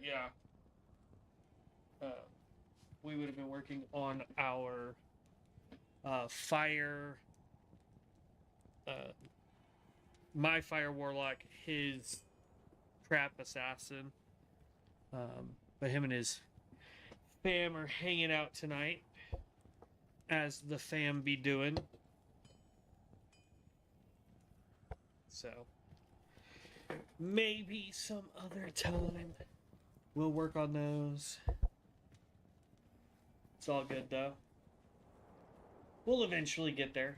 yeah. We would have been working on our fire. My fire warlock, his trap assassin. But him and his fam are hanging out tonight, as the fam be doing. So maybe some other time we'll work on those. It's all good though. We'll eventually get there.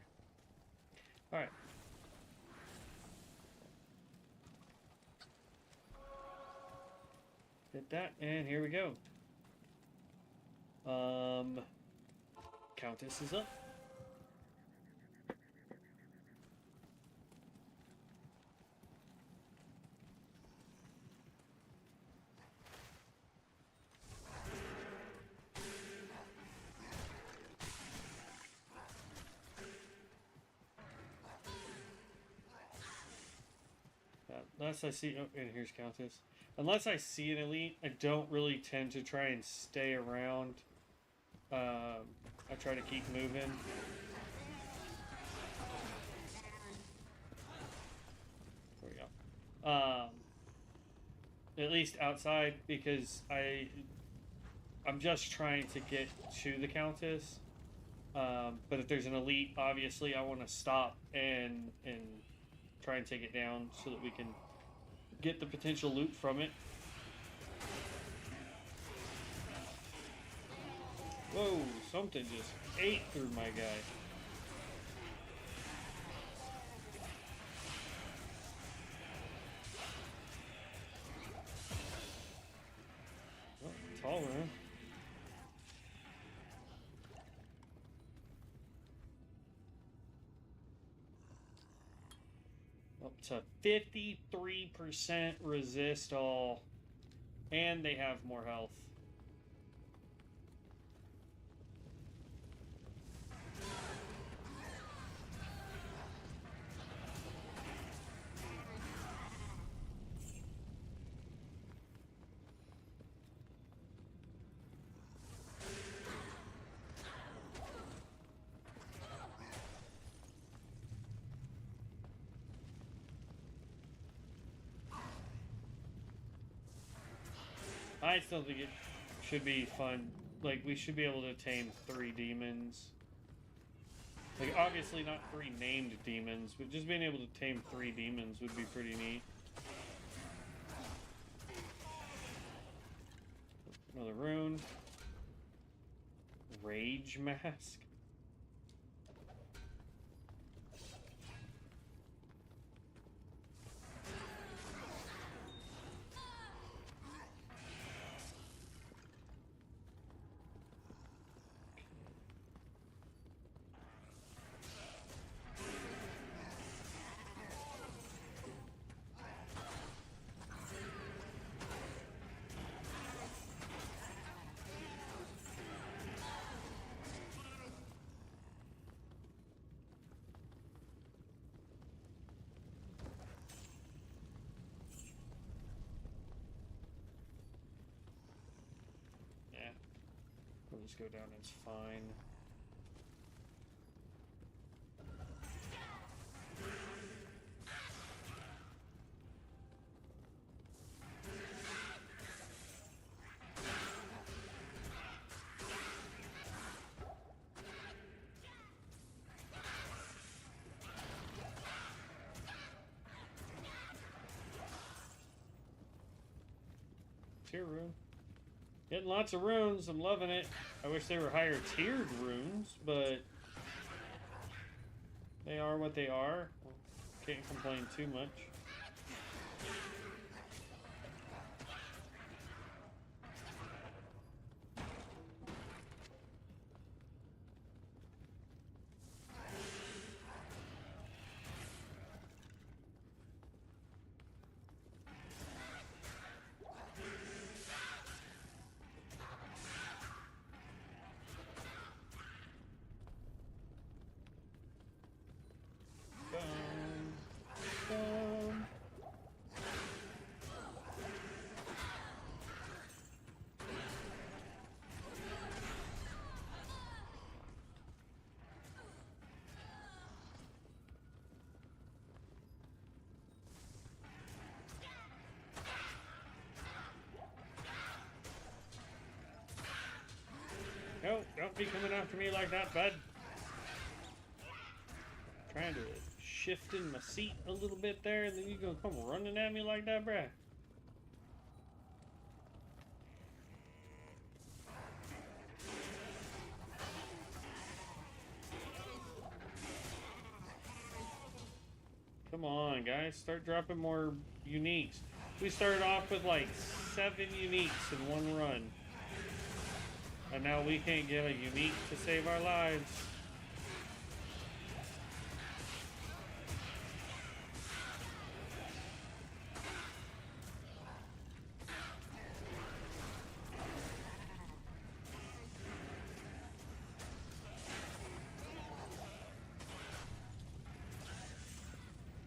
All right. Did that, and here we go. Countess is up. Unless I see, oh, and here's Countess. Unless I see an elite, I don't really tend to try and stay around. I try to keep moving. There we go. At least outside, because I'm just trying to get to the Countess. But if there's an elite, obviously I want to stop and try and take it down so that we can get the potential loot from it. Whoa, something just ate through my guy. Oh, tall man. Up to 53% resist all, and they have more health. I still think it should be fun. Like, we should be able to tame 3 demons. Like, obviously not 3 named demons, but just being able to tame 3 demons would be pretty neat. Another rune. Rage mask. We'll just go down, it's fine. Tier rune. Getting lots of runes, I'm loving it. I wish they were higher tiered runes, but they are what they are. Can't complain too much. Don't be coming after me like that, bud. Trying to shift in my seat a little bit there, and then you gonna come running at me like that, bruh. Come on, guys. Start dropping more uniques. We started off with like 7 uniques in one run. And now we can't get a unique to save our lives.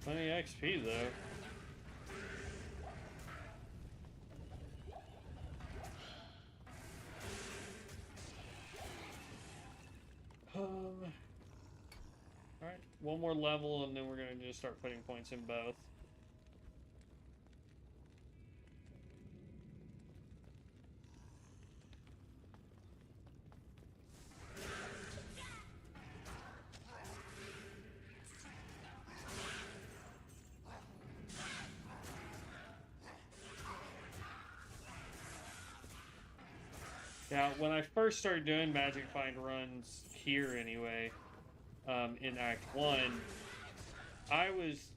Plenty of XP though. Alright, one more level and then we're gonna just start putting points in both. Now, when I first started doing Magic Find runs here anyway, in Act 1, I was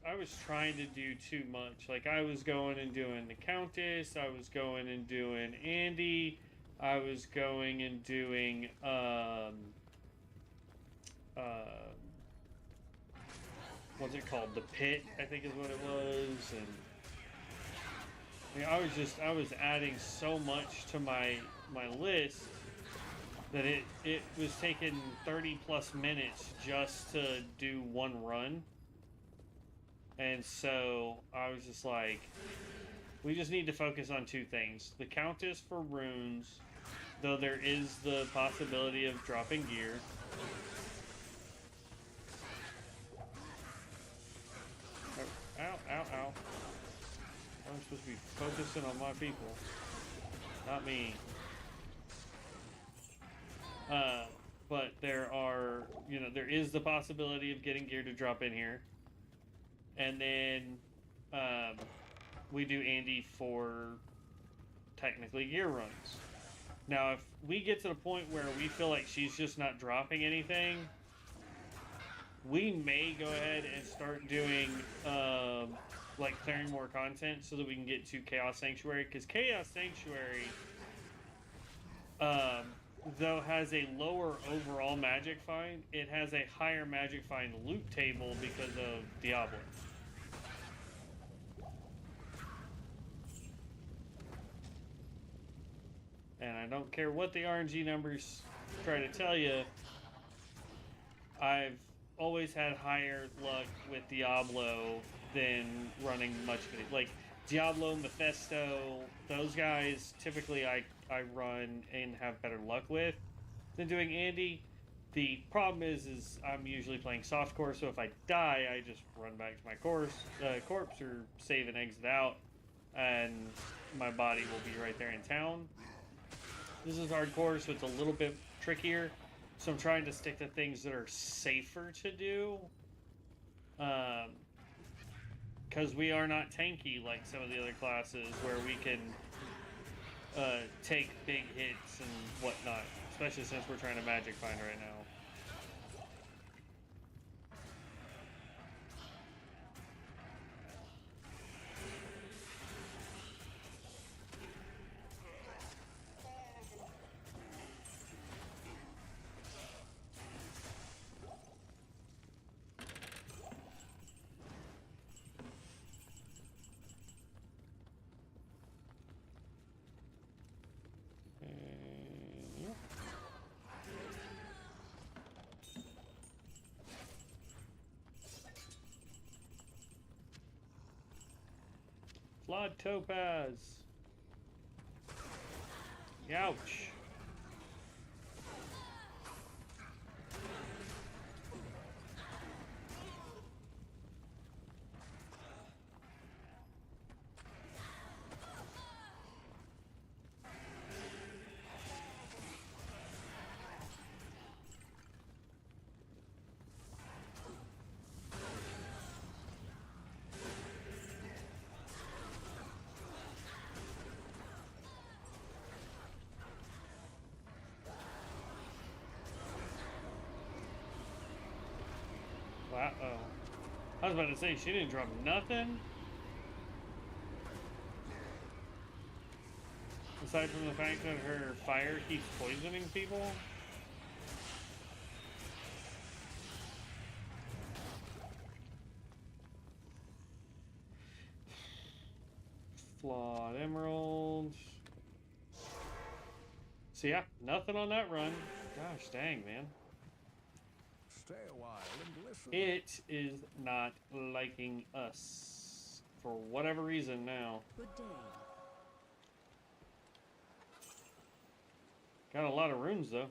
trying to do too much. Like, I was going and doing the Countess, I was going and doing Andy, I was going and doing, what's it called? The Pit, I think is what it was, and I mean, I was adding so much to my list that it was taking 30 plus minutes just to do one run. And so I was just like, we just need to focus on 2 things. The Countess for runes, though there is the possibility of dropping gear. Ow, ow, ow. I'm supposed to be focusing on my people, not me. But there are, there is the possibility of getting gear to drop in here. And then, we do Andy for technically gear runs. Now, if we get to the point where we feel like she's just not dropping anything, we may go ahead and start doing, like clearing more content so that we can get to Chaos Sanctuary, because Chaos Sanctuary, though has a lower overall magic find, it has a higher magic find loot table because of Diablo. And I don't care what the RNG numbers try to tell you, I've always had higher luck with Diablo than running much of it. Like Diablo, Mephisto, those guys typically I run and have better luck with than doing Andy. The problem is I'm usually playing softcore, so if I die, I just run back to my corpse or save and exit out, and my body will be right there in town. This is hardcore, so it's a little bit trickier. So I'm trying to stick to things that are safer to do. Because we are not tanky like some of the other classes where we can take big hits and whatnot. Especially since we're trying to magic find right now. Flawed Topaz. Ouch. Uh-oh. I was about to say, she didn't drop nothing. Aside from the fact that her fire keeps poisoning people. Flawed emerald. So yeah, nothing on that run. Gosh dang, man. Stay a while and listen. It is not liking us for whatever reason now. Good day. Got a lot of runes though.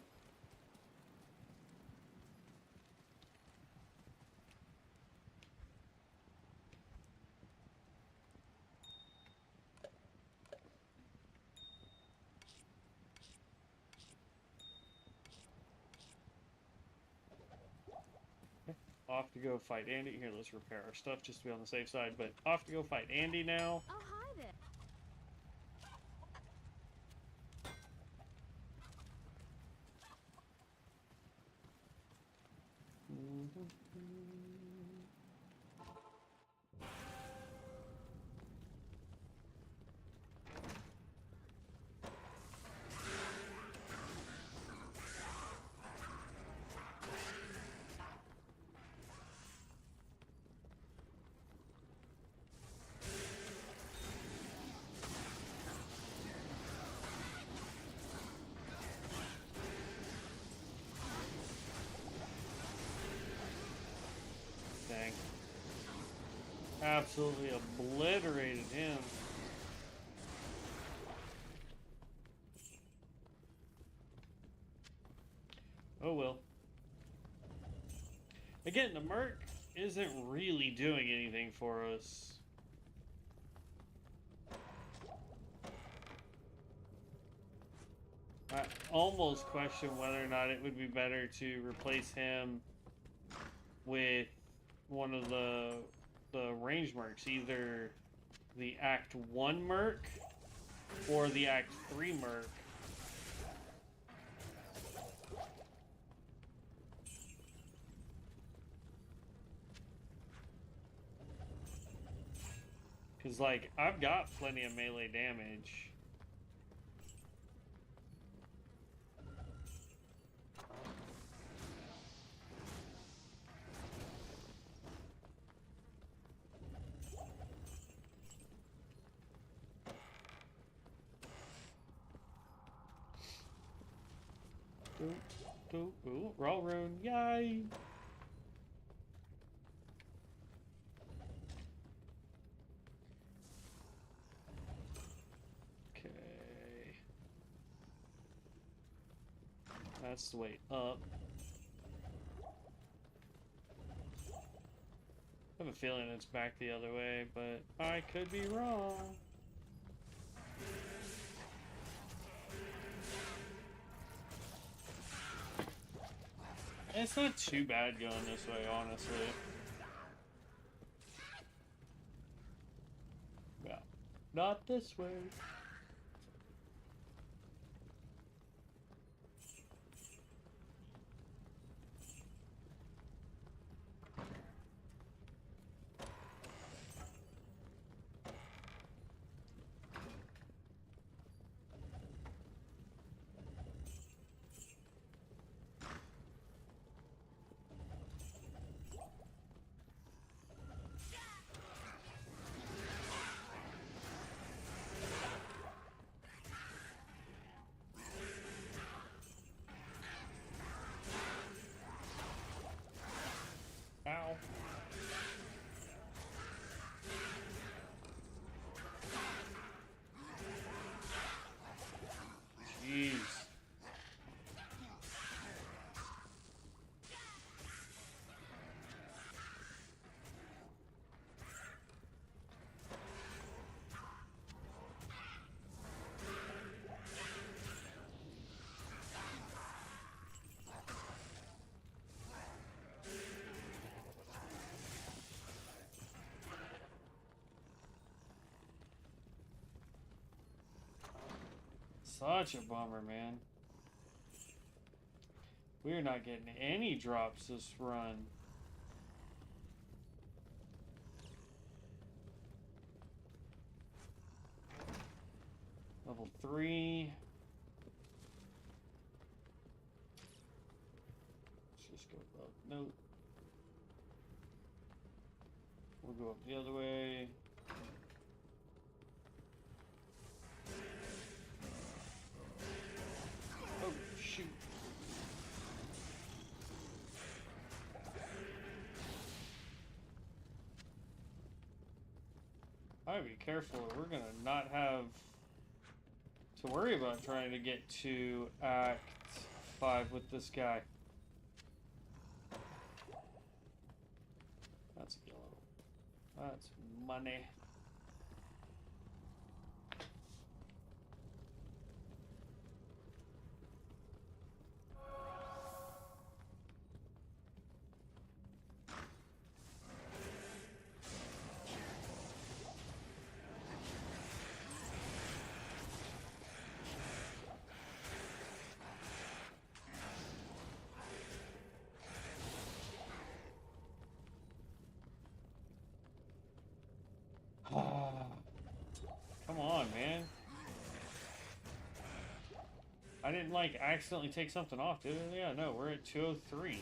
Off to go fight Andy. Here, let's repair our stuff just to be on the safe side. But off to go fight Andy now. Oh, hi there. Dang. Absolutely obliterated him. Oh well. Again, the Merc isn't really doing anything for us. I almost question whether or not it would be better to replace him with one of the range mercs, either the Act 1 merc or the Act 3 merc. Because, like, I've got plenty of melee damage. Ooh, roll rune, yay! Okay. That's the way up. I have a feeling it's back the other way, but I could be wrong. It's not too bad going this way, honestly. Yeah. Not this way. Ow. Jeez. Such a bummer, man. We're not getting any drops this run. Level 3. Let's just go up. Nope. We'll go up the other way. Oh, shoot. Alright, be careful. We're gonna not have to worry about trying to get to Act 5 with this guy. That's yellow. That's money. Come on, man. I didn't, like, accidentally take something off, did I? Yeah, no, we're at 203.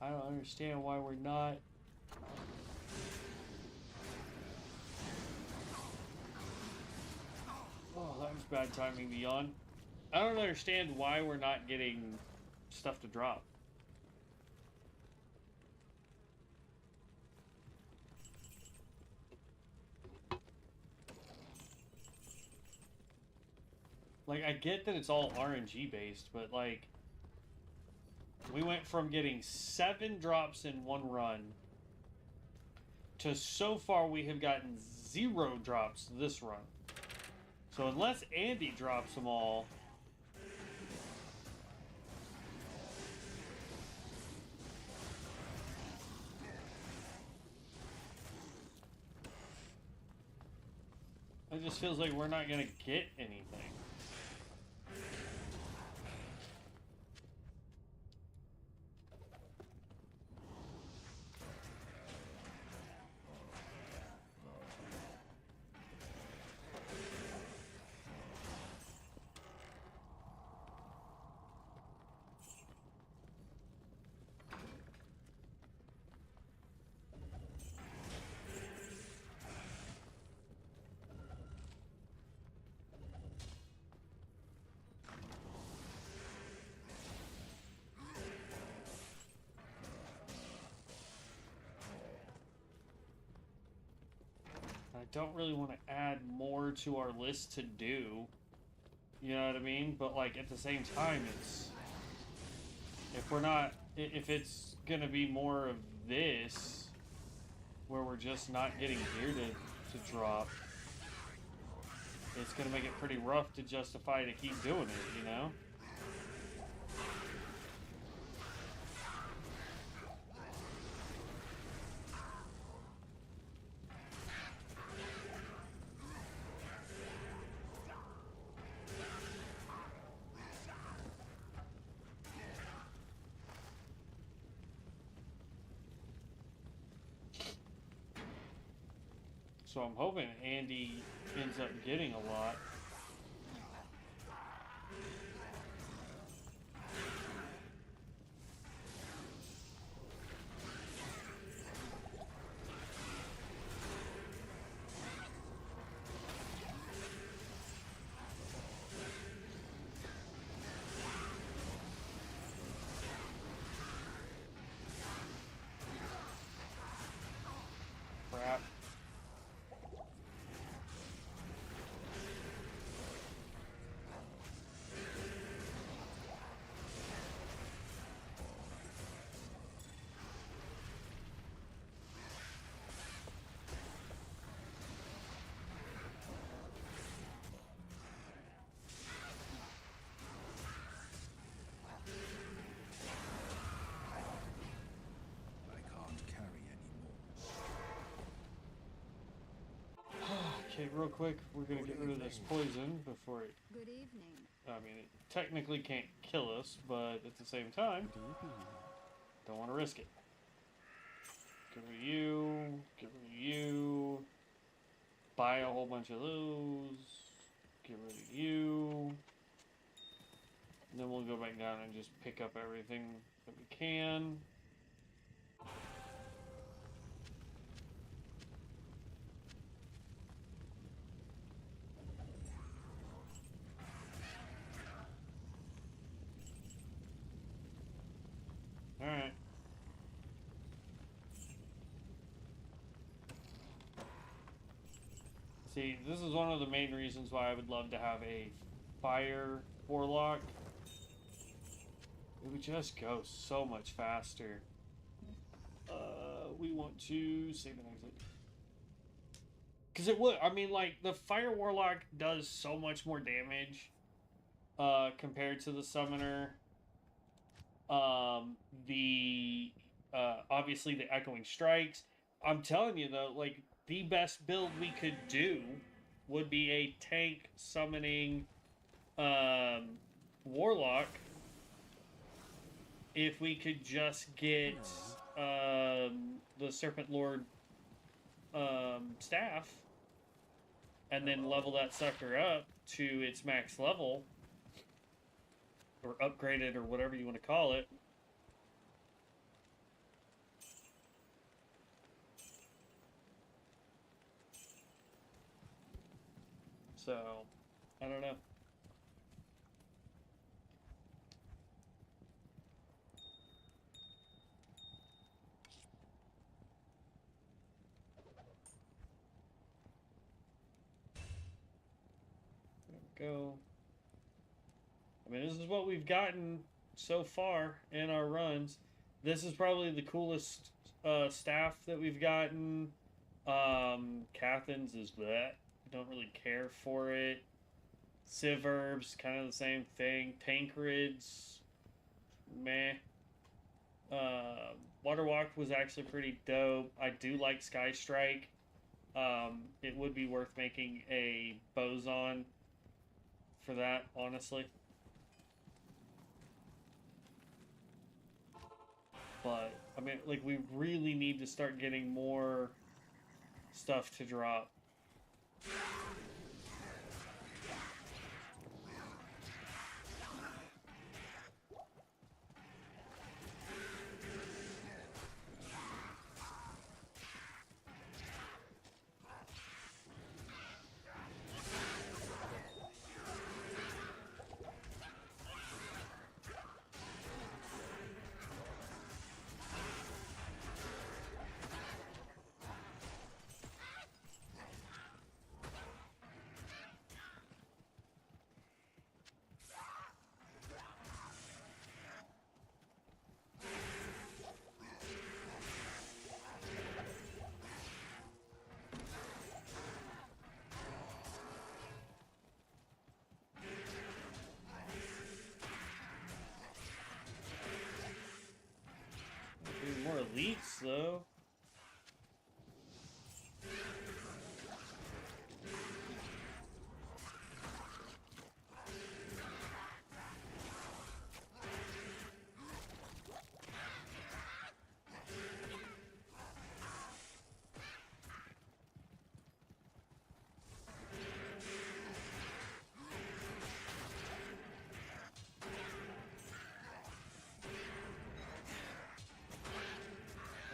I don't understand why we're not... Oh, that was bad timing, Beyond. I don't understand why we're not getting stuff to drop. Like, I get that it's all RNG based, but like, we went from getting 7 drops in one run to so far we have gotten 0 drops this run. So unless Andy drops them all, it just feels like we're not gonna get anything. I don't really want to add more to our list to do. You know what I mean? But like at the same time, it's if it's gonna be more of this, where we're just not getting gear to drop, it's gonna make it pretty rough to justify to keep doing it. You know? So I'm hoping Andy ends up getting a lot. Crap. I can't carry anymore. Okay, real quick, we're gonna get rid of this poison before it... Good evening. I mean, it technically can't kill us, but at the same time... Don't want to risk it. Get rid of you. Get rid of you. Buy a whole bunch of those. Get rid of you. And then we'll go back down and just pick up everything that we can. Alright. See, this is one of the main reasons why I would love to have a fire warlock. It would just go so much faster. We want to save and exit. Because it would, I mean, like, the fire warlock does so much more damage compared to the summoner. Obviously the echoing strikes. I'm telling you though, like, the best build we could do would be a tank summoning warlock. If we could just get the Serpent Lord staff and then level that sucker up to its max level, or upgrade it, or whatever you want to call it. So, I don't know. There we go. I mean, this is what we've gotten so far in our runs. This is probably the coolest staff that we've gotten. Cathin's is that. Don't really care for it. Civerb's kind of the same thing. Tancred's, meh. Waterwalk was actually pretty dope. I do like Sky Strike. It would be worth making a boson for that, honestly. But, I mean, like, we really need to start getting more stuff to drop. More elites, though.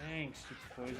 Thanks, stupid poison.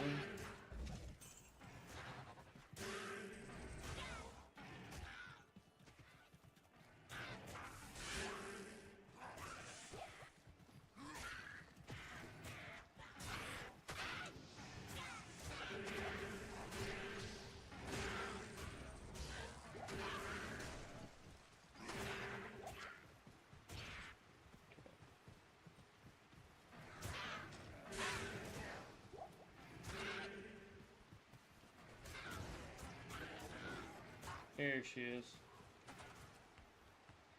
There she is.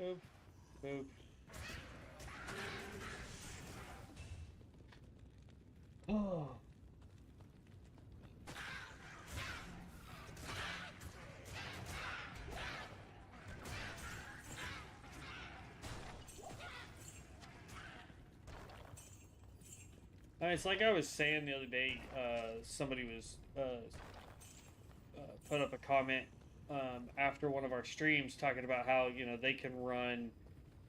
Boop, boop. Oh. it's like I was saying the other day. Somebody was put up a comment after one of our streams talking about how they can run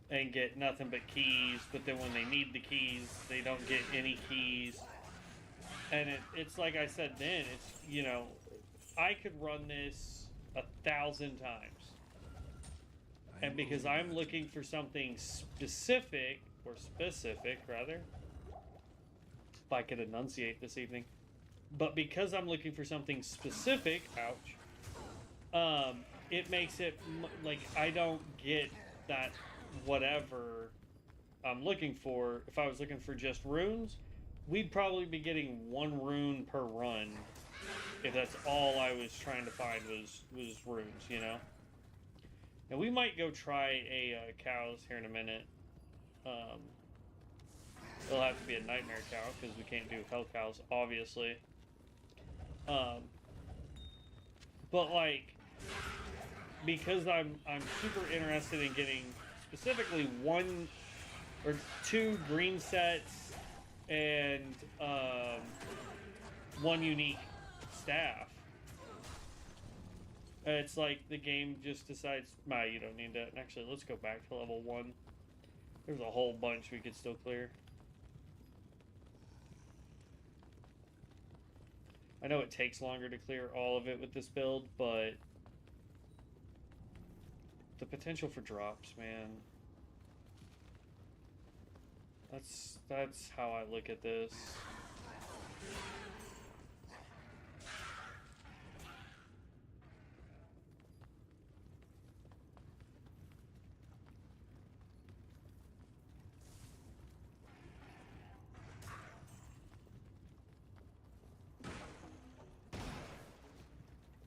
and get nothing but keys, but then when they need the keys, they don't get any keys. And it's like I said then, I could run this 1,000 times. And because I'm looking for something specific, rather, if I could enunciate this evening, but because I'm looking for something specific, ouch, it makes it like I don't get that whatever I'm looking for. If I was looking for just runes, we'd probably be getting 1 rune per run if that's all I was trying to find was runes, And we might go try a cows here in a minute. It'll have to be a nightmare cow because we can't do hell cows, obviously. But like, because I'm super interested in getting specifically 1 or 2 green sets and 1 unique staff. It's like the game just decides, nah, you don't need that. Actually, let's go back to level 1. There's a whole bunch we could still clear. I know it takes longer to clear all of it with this build, but the potential for drops, man. That's how I look at this.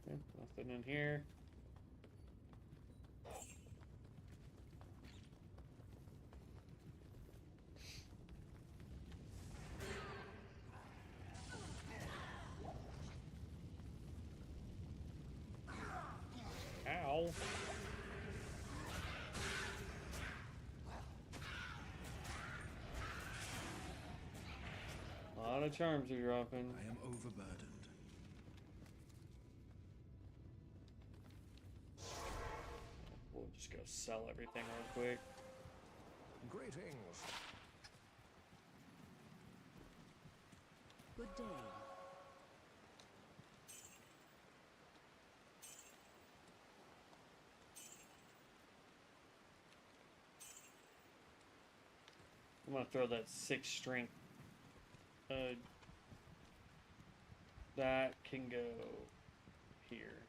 Okay, nothing in here. Ow. A lot of charms are dropping. I am overburdened. We'll just go sell everything real quick. Greetings. Good day. I'm gonna throw that 6 strength. That can go here.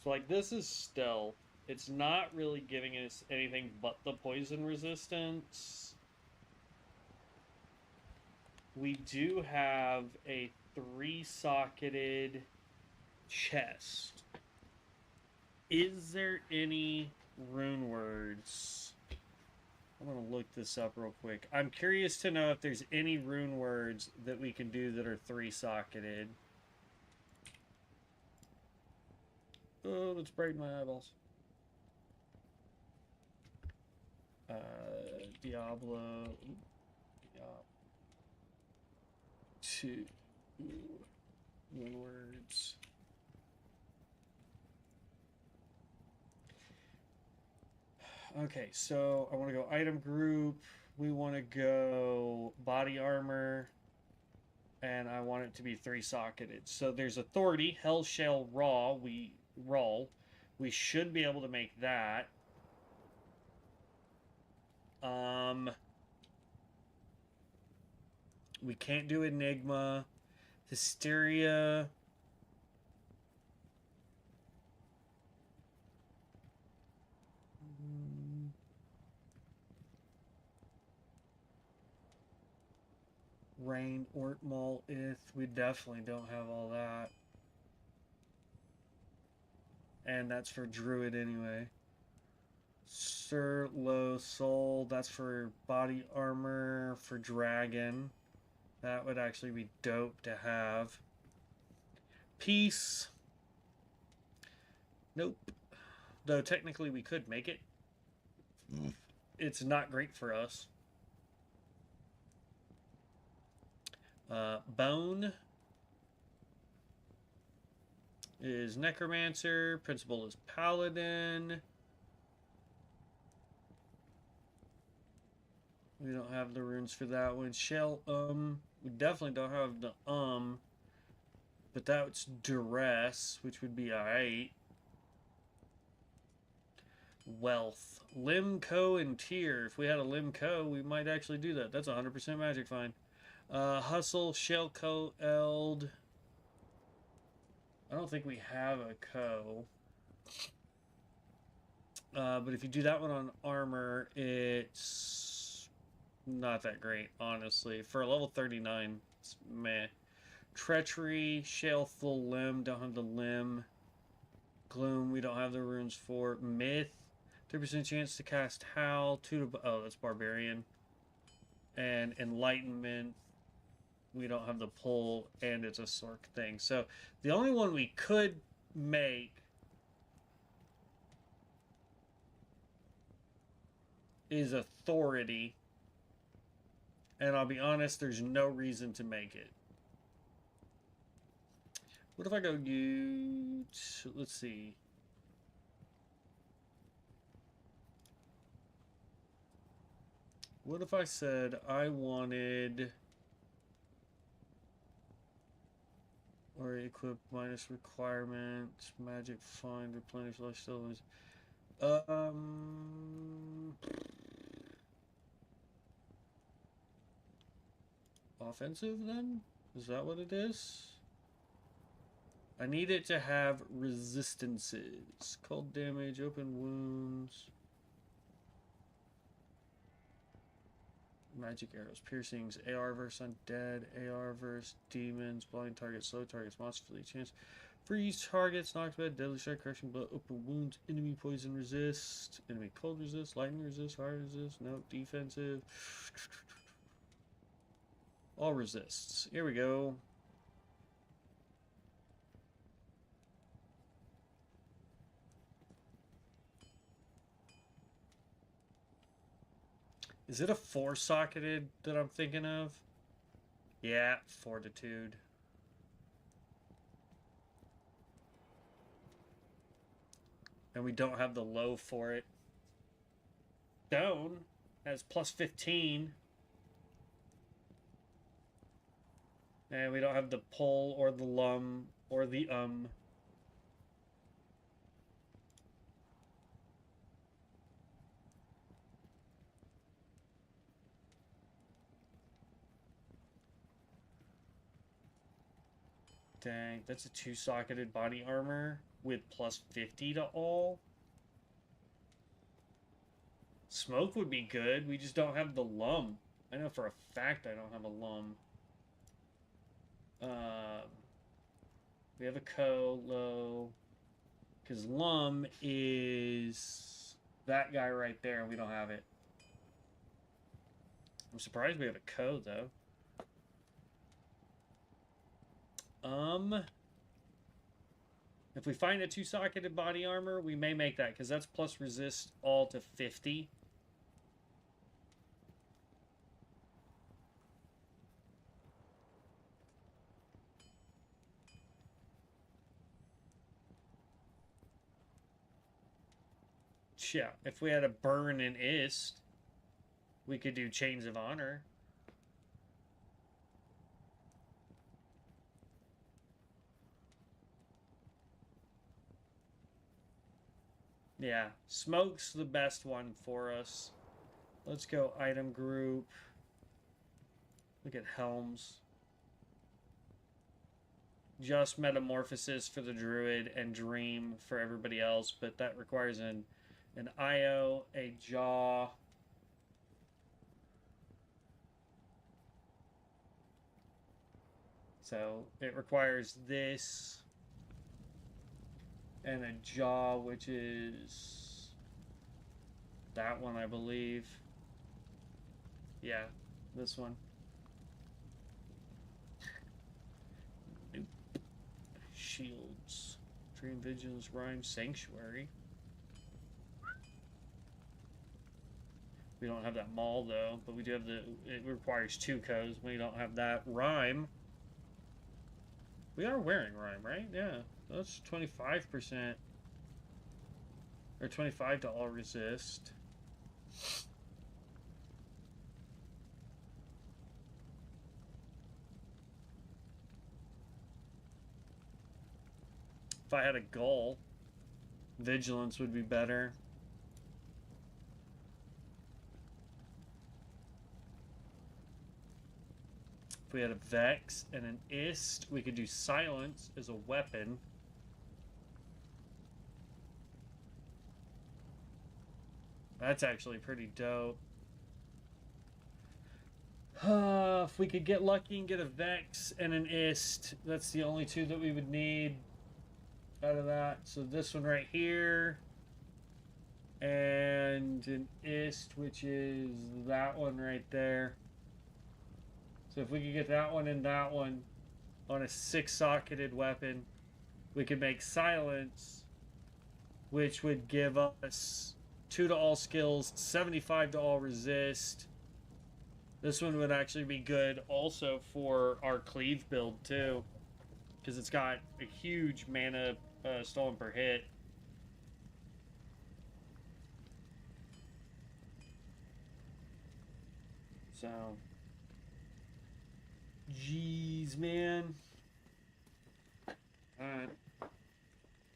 So like this is stealth. It's not really giving us anything but the poison resistance. We do have a 3-socketed chest. Is there any rune words? I'm gonna look this up real quick. I'm curious to know if there's any rune words that we can do that are 3-socketed. Oh, let's brighten my eyeballs. Diablo. Yeah. 2 rune words. Okay, so I want to go item group. We want to go body armor. And I want it to be 3-socketed. So there's authority, hell shell raw. We should be able to make that. We can't do enigma. Hysteria. Rain, Ortmal, Ith. We definitely don't have all that. And that's for Druid anyway. Sir, Low, Soul. That's for body armor. For Dragon. That would actually be dope to have. Peace. Nope. Though technically we could make it. It's not great for us. Bone is Necromancer. Principal is Paladin. We don't have the runes for that one. Shell, we definitely don't have the, but that's Duress, which would be alright. Wealth. Limco and Tier. If we had a Limco, we might actually do that. That's 100% magic find. Hustle, Shellco, Eld. I don't think we have a Co. But if you do that one on armor, it's not that great, honestly. For a level 39, it's meh. Treachery, Shale, Full Limb, don't have the Limb. Gloom, we don't have the runes for. Myth, 3% chance to cast Howl. 2 to... Oh, that's Barbarian. And Enlightenment, we don't have the pull, and it's a Sork thing. So, the only one we could make is Authority. And I'll be honest, there's no reason to make it. What if I go let's see. What if I said I wanted, or equip minus requirement, magic find, replenish life stones. Offensive then? Is that what it is? I need it to have resistances. Cold damage, open wounds. Magic arrows, piercings, AR versus undead, AR versus demons, blind targets, slow targets, monster fleet chance. Freeze targets, knockback, deadly strike, crushing blow, open wounds, enemy poison resist, enemy cold resist, lightning resist, fire resist, no, defensive. All resists. Here we go. Is it a 4-socketed that I'm thinking of? Yeah, Fortitude. And we don't have the low for it. Stone has plus 15. And we don't have the pull or the lum or the Dang, that's a 2-socketed body armor with plus 50 to all. Smoke would be good. We just don't have the lum. I know for a fact I don't have a lum. We have a co low. Because lum is that guy right there, and we don't have it. I'm surprised we have a co though. If we find a 2-socketed body armor, we may make that, because that's plus resist all to 50. Yeah, if we had a burn in Ist, we could do Chains of Honor. Yeah, smoke's the best one for us. Let's go item group. Look at helms. Just metamorphosis for the druid and dream for everybody else, but that requires an IO, a jaw. So it requires this and a jaw, which is that one, I believe. Yeah, this one. Nope. Shields. Dream Vigilance, Rhyme, Sanctuary. We don't have that mall though, but we do have the. It requires 2 codes. We don't have that rhyme. We are wearing rhyme, right? Yeah, that's 25% or 25 to all resist. If I had a goal, vigilance would be better. If we had a Vex and an Ist, we could do Silence as a weapon. That's actually pretty dope. If we could get lucky and get a Vex and an Ist, that's the only 2 that we would need out of that. So this one right here, and an Ist, which is that one right there. So if we could get that one and that one on a 6-socketed weapon, we could make Silence, which would give us 2 to all skills, 75 to all resist. This one would actually be good also for our cleave build too, because it's got a huge mana stolen per hit. So, jeez, man. Alright.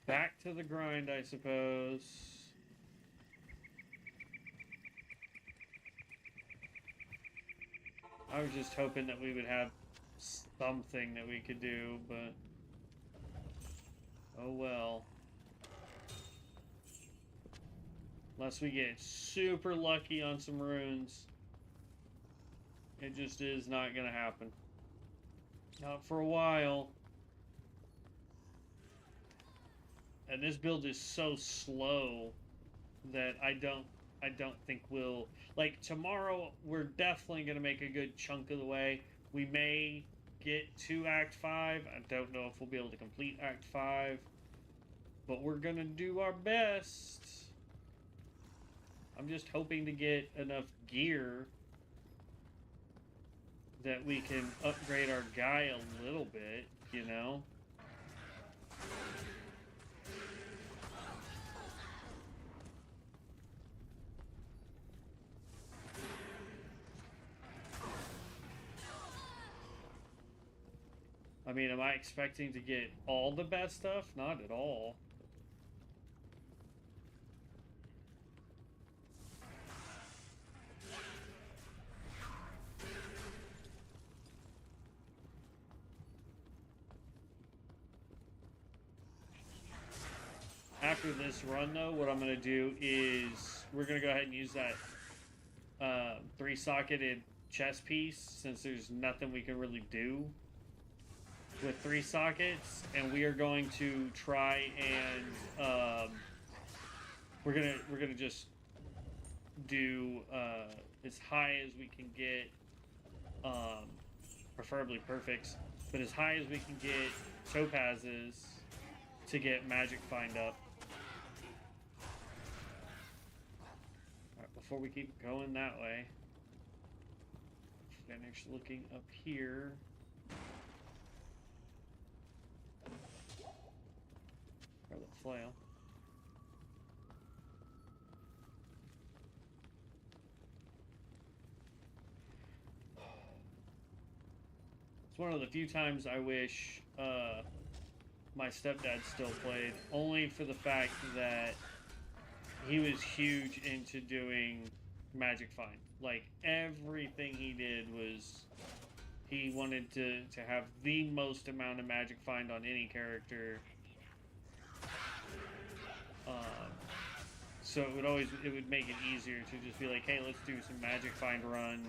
Back to the grind, I suppose. I was just hoping that we would have something that we could do, but oh well. Unless we get super lucky on some runes, it just is not gonna happen. Not for a while. And this build is so slow that I don't think we'll, like, tomorrow we're definitely going to make a good chunk of the way. We may get to Act 5. I don't know if we'll be able to complete Act 5, but we're going to do our best. I'm just hoping to get enough gear that we can upgrade our guy a little bit, you know? I mean, am I expecting to get all the best stuff? Not at all. After this run, though, what I'm going to do is we're going to go ahead and use that 3-socketed chest piece, since there's nothing we can really do with 3 sockets, and we are going to try and we're gonna just do as high as we can get, preferably perfects, but as high as we can get topazes to get magic find up. Alright, before we keep going that way, finish looking up here. Or the flail. It's one of the few times I wish my stepdad still played, only for the fact that he was huge into doing magic find. Like, everything he did was, he wanted to have the most amount of magic find on any character. So it would make it easier to just be like, hey, let's do some magic find runs,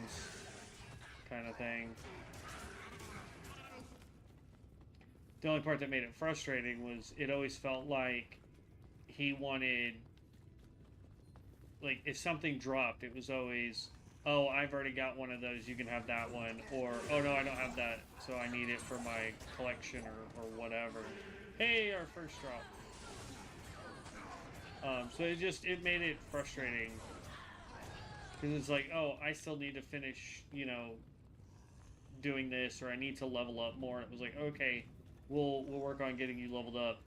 kind of thing. The only part that made it frustrating was it always felt like he wanted, like, if something dropped, it was always, oh, I've already got one of those, you can have that one, or, oh no, I don't have that, so I need it for my collection, or whatever. Hey, our first drop. So it made it frustrating, Because it's like, oh, I still need to finish, you know, doing this, or I need to level up more. And it was like, okay, we'll work on getting you leveled up.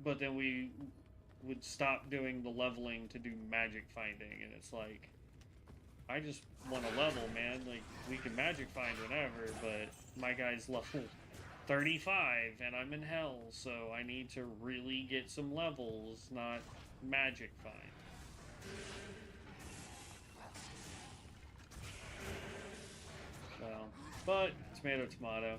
But then we would stop doing the leveling to do magic finding, and it's like, I just want to level, man. Like, we can magic find whenever, but my guy's level 35 and I'm in hell, so I need to really get some levels, not magic find. Well, but tomato, tomato.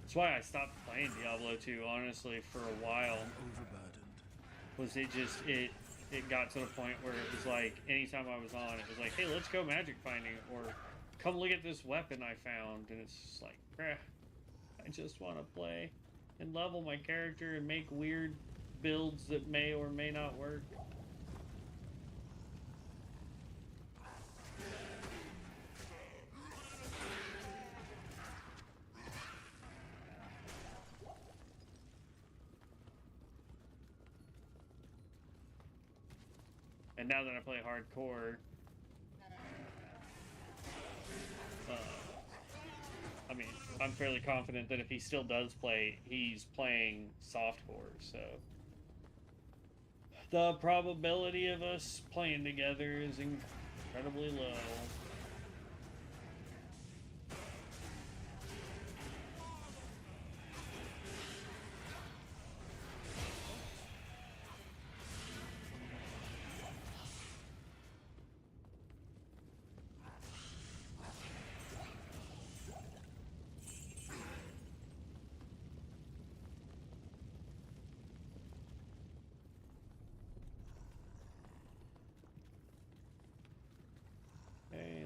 That's why I stopped playing Diablo 2, honestly, for a while. Was it got to the point where it was like, anytime I was on, it was like, hey, let's go magic finding, or come look at this weapon I found, and it's just like, I just want to play and level my character and make weird builds that may or may not work. And now that I play hardcore, I mean, I'm fairly confident that if he still does play, he's playing softcore, so the probability of us playing together is incredibly low.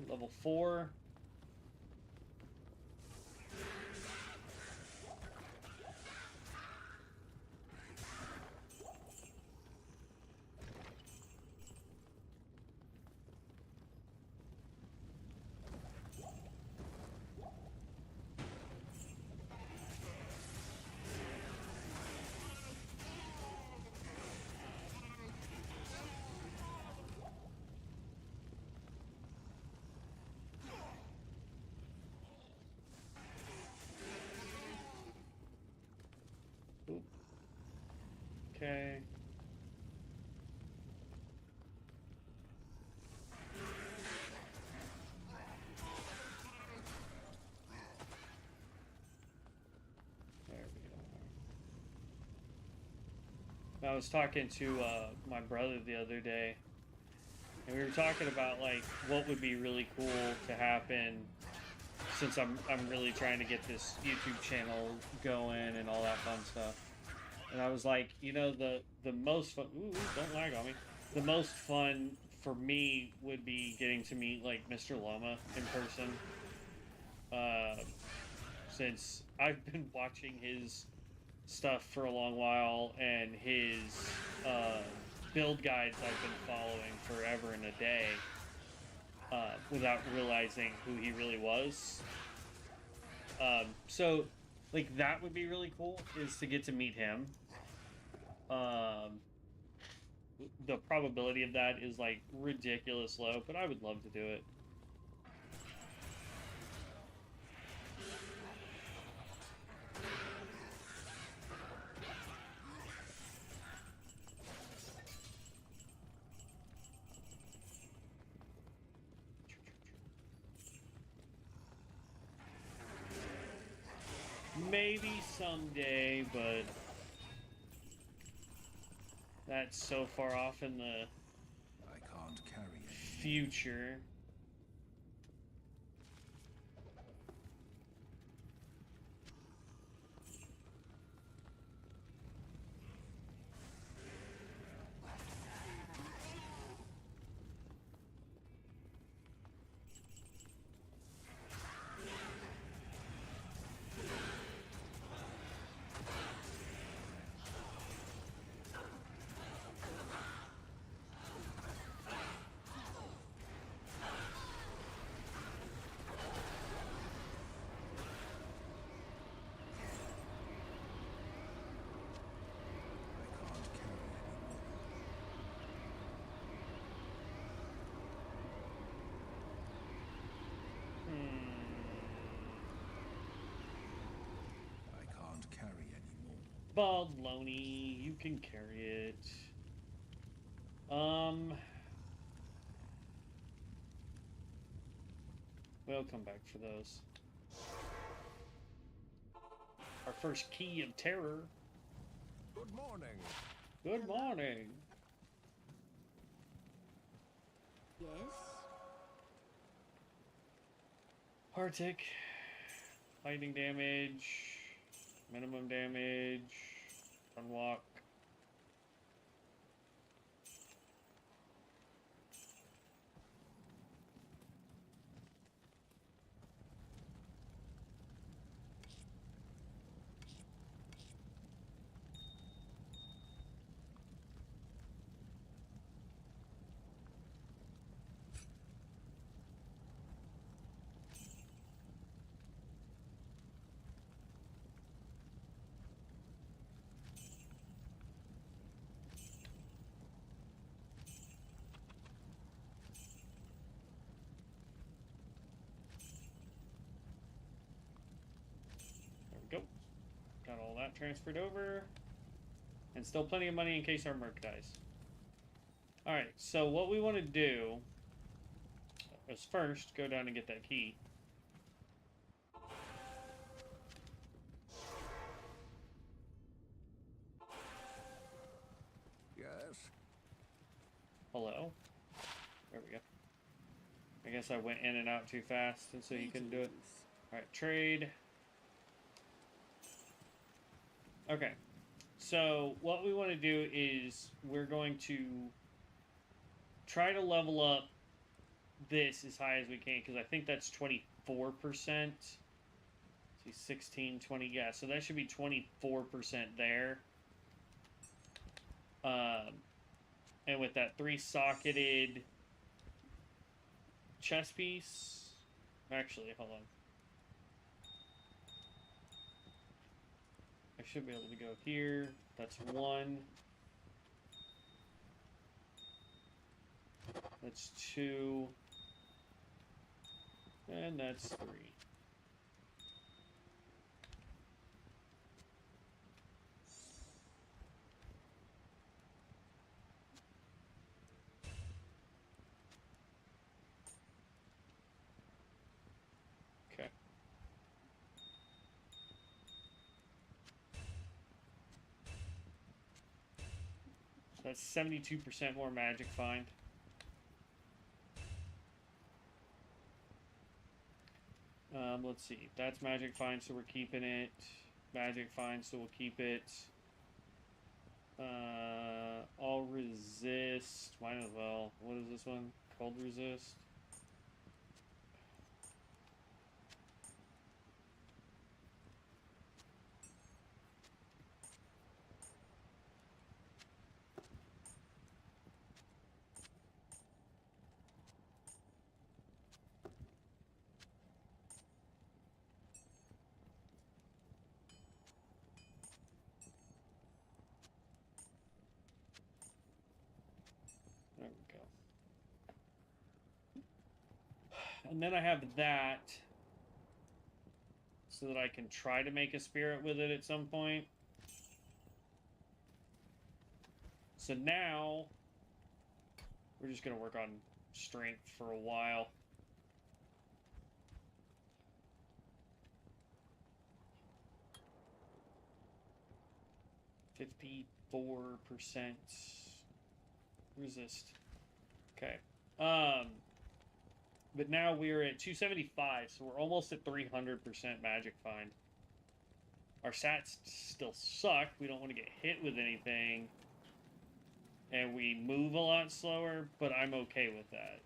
Level 4. Okay. There we go. I was talking to my brother the other day, and we were talking about like what would be really cool to happen, since I'm really trying to get this YouTube channel going and all that fun stuff. And I was like, you know, the most fun... Ooh, don't lag on me. The most fun for me would be getting to meet, like, Mr. Llama in person. Since I've been watching his stuff for a long while, and his build guides I've been following forever and a day, without realizing who he really was. So, like, that would be really cool, is to get to meet him. The probability of that is, like, ridiculous low, but I would love to do it. Maybe someday, but that's so far off in the I can't carry it. future. baloney. You can carry it. We'll come back for those. Our first key of terror. Good morning. Good morning. Yes? Arctic. Lightning damage. Minimum damage. Unwalk. Go. Got all that transferred over. And still plenty of money in case our merc dies. Alright, so what we want to do is first go down and get that key. Yes. Hello? There we go. I guess I went in and out too fast, and so you couldn't do it. Alright, trade. Okay. So, what we want to do is we're going to try to level up this as high as we can, because I think that's 24%. See, 16, 20, yeah, so that should be 24% there. And with that 3-socketed chest piece, actually, hold on. I should be able to go here. That's 1. That's 2. And that's 3. Okay. That's 72% more magic find. Let's see. That's magic find, so we're keeping it. Magic find, so we'll keep it. All resist. Might as well. What is this one? Cold resist. There we go. And then I have that so that I can try to make a spirit with it at some point. So now we're just going to work on strength for a while. %4% resist. Okay. But now we're at 275, so we're almost at 300% magic find. Our stats still suck. We don't want to get hit with anything. And we move a lot slower, but I'm okay with that.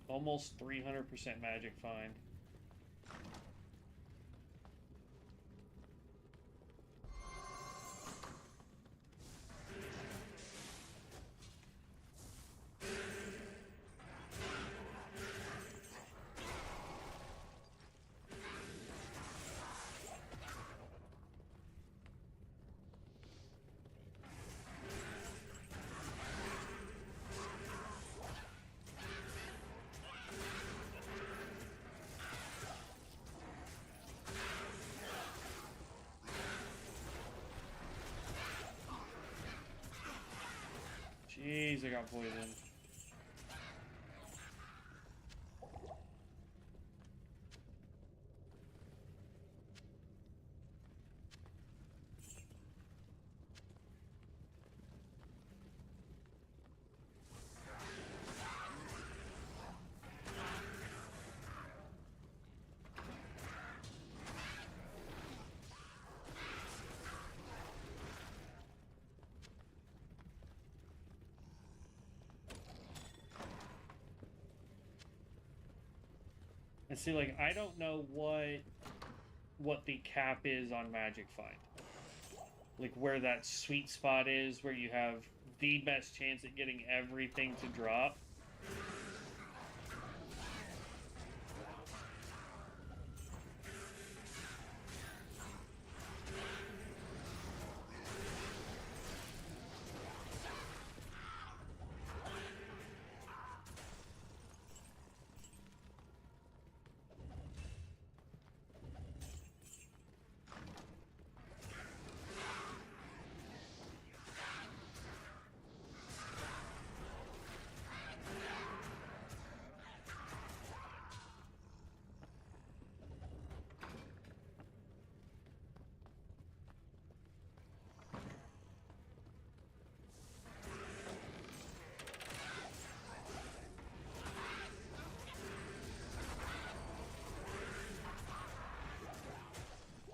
Almost 300% magic find. Jeez, I got poisoned. And see, like, I don't know what the cap is on Magic Find. Like, where that sweet spot is, where you have the best chance at getting everything to drop.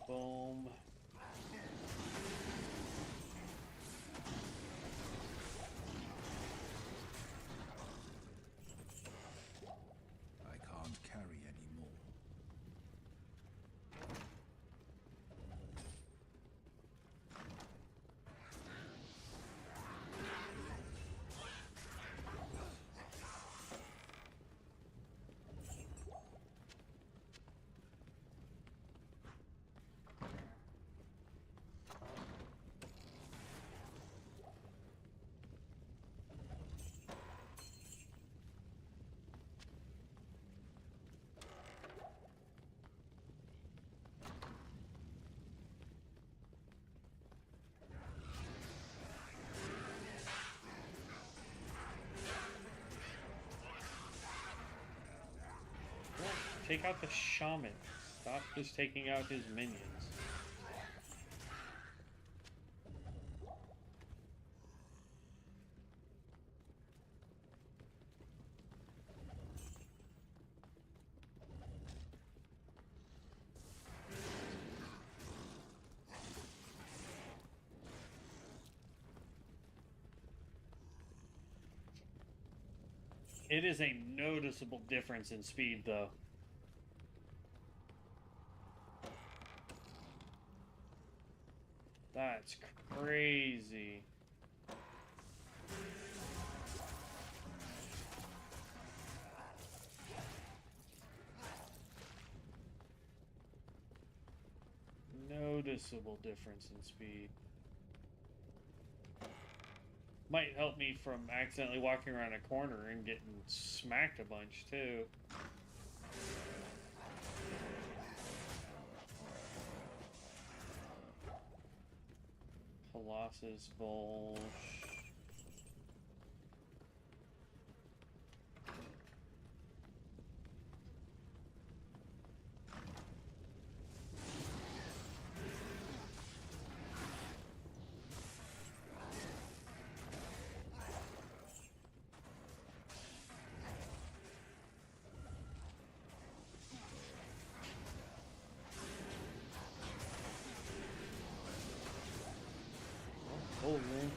Boom. I can't carry any more. Take out the shaman. Stop just taking out his minions. It is a noticeable difference in speed, though. That's crazy. Noticeable difference in speed. Might help me from accidentally walking around a corner and getting smacked a bunch, too. Colossus Volsh. Oh, man.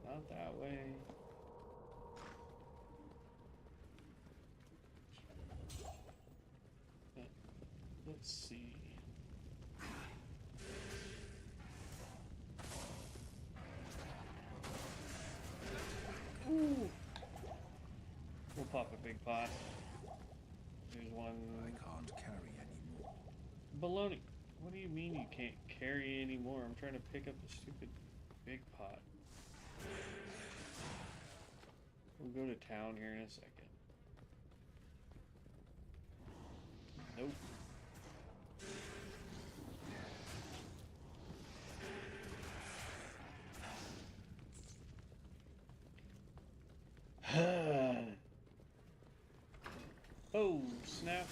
Not that way. Let's see. Ooh. We'll pop a big pot. There's one. I can't carry any more. Baloney. What do you mean you can't carry anymore? I'm trying to pick up the stupid big pot. We'll go to town here in a second. Nope. Oh, snap.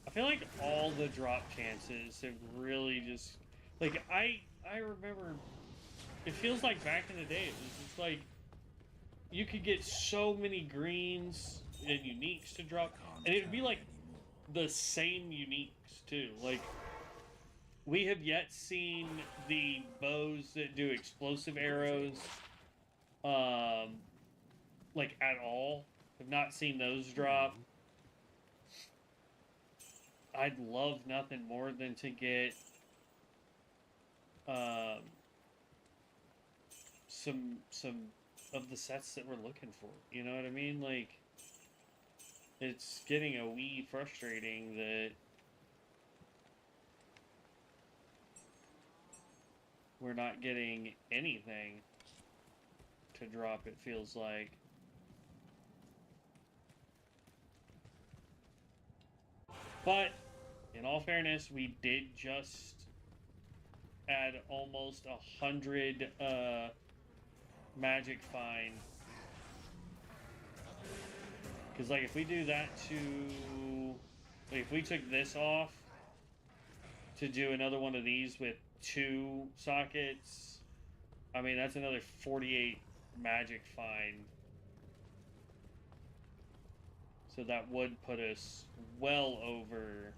I feel like all the drop chances have really just, like, I remember, it feels like back in the day, it was just like, you could get so many greens and uniques to drop, and it would be like the same uniques too. Like, we have yet seen the bows that do explosive arrows, like, at all. Have not seen those drop. I'd love nothing more than to get some of the sets that we're looking for. You know what I mean? Like, it's getting a wee frustrating that we're not getting anything to drop, it feels like. But in all fairness, we did just add almost 100 magic find. Because, like, if we do that to... Like, if we took this off to do another one of these with 2 sockets, I mean, that's another 48 magic find. So that would put us well over...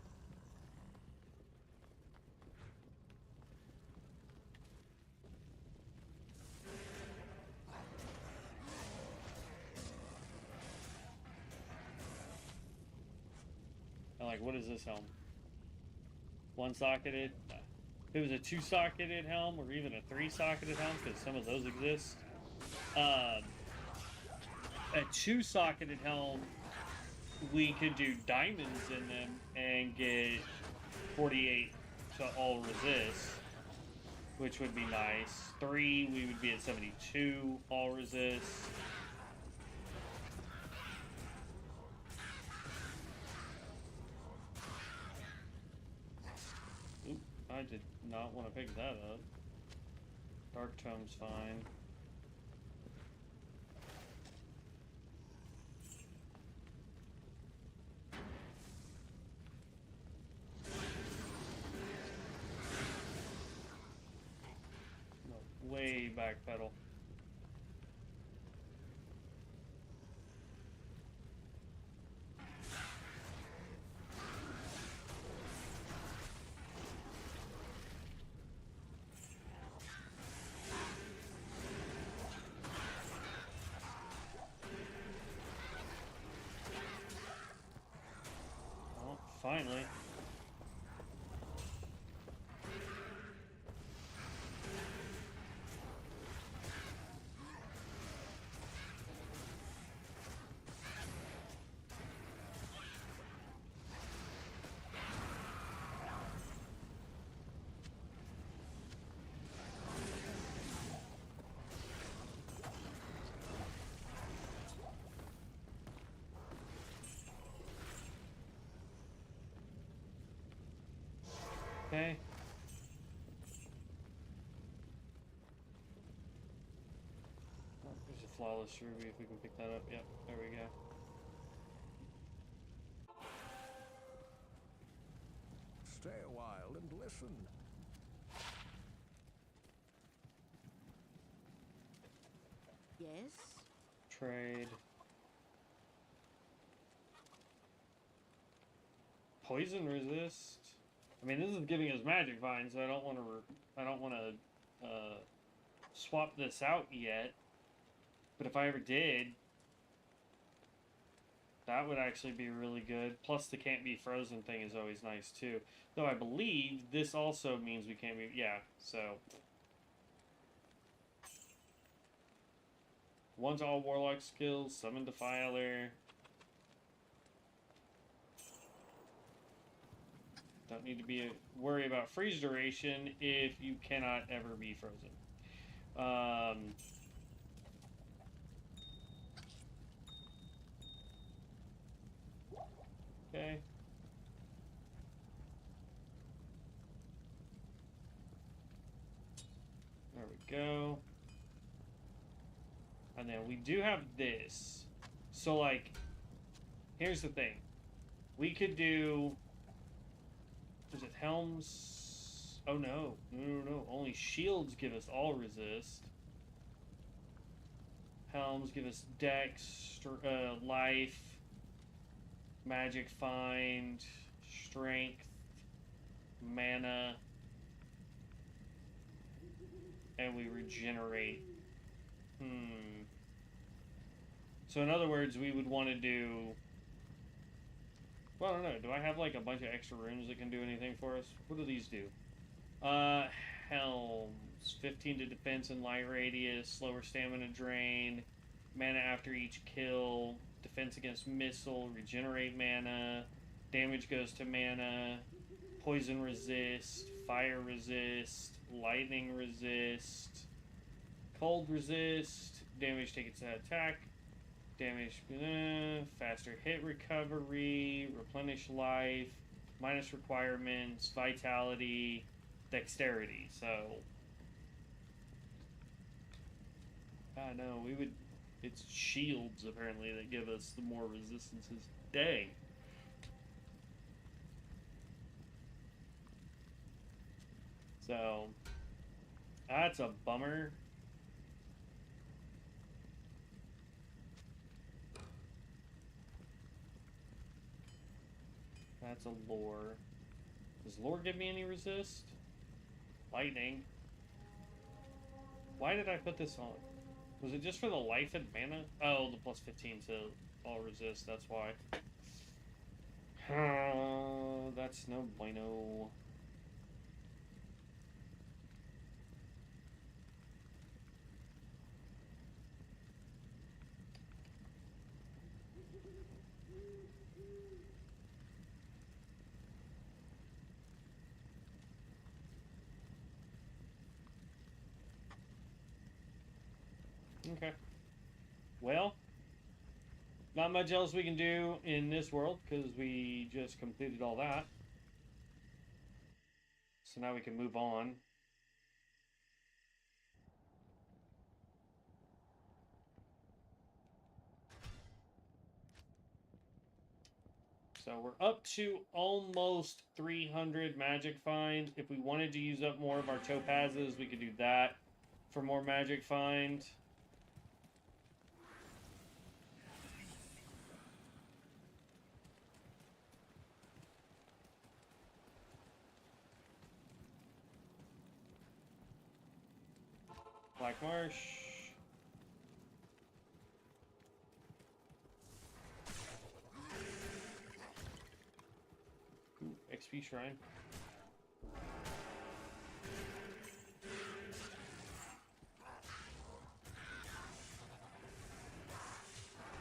Like, what is this helm? 1-socketed? If it was a 2-socketed helm, or even a 3-socketed helm, because some of those exist. A 2-socketed helm, we could do diamonds in them and get 48 to all resist, which would be nice. 3, we would be at 72 all resist. I did not want to pick that up. Dark Tome's fine. No, way back pedal. Finally. Okay. Oh, there's a flawless ruby if we can pick that up. Yep, there we go. Stay a while and listen. Yes? Trade. Poison resist. I mean, this is giving us magic vine, so I don't want to swap this out yet. But if I ever did, that would actually be really good. Plus, the can't be frozen thing is always nice too. Though I believe this also means we can't be. Yeah, so. One to all Warlock skills, Summon Defiler. Don't need to worry about freeze duration if you cannot ever be frozen. Okay. There we go. And then we do have this. So, like, here's the thing. We could do... Is it helms? Oh, no. No. Only shields give us all resist. Helms give us dex, life, magic find, strength, mana, and we regenerate. So in other words, we would want to do... Well, I don't know. Do I have like a bunch of extra runes that can do anything for us? What do these do? Helms. 15 to defense and light radius, slower stamina drain, mana after each kill, defense against missile, regenerate mana, damage goes to mana, poison resist, fire resist, lightning resist, cold resist, damage taken to attack, damage, faster hit recovery, replenish life, minus requirements, vitality, dexterity. So, no, we would. It's shields apparently that give us the more resistances. Dang. So, that's a bummer. That's a lore. Does lore give me any resist? Lightning. Why did I put this on? Was it just for the life and mana? Oh, the plus 15 to all resist, that's why. That's no bueno. Okay. Well, not much else we can do in this world because we just completed all that. So now we can move on. So we're up to almost 300 magic find. If we wanted to use up more of our topazes, we could do that for more magic find. Black Marsh. Ooh, XP Shrine.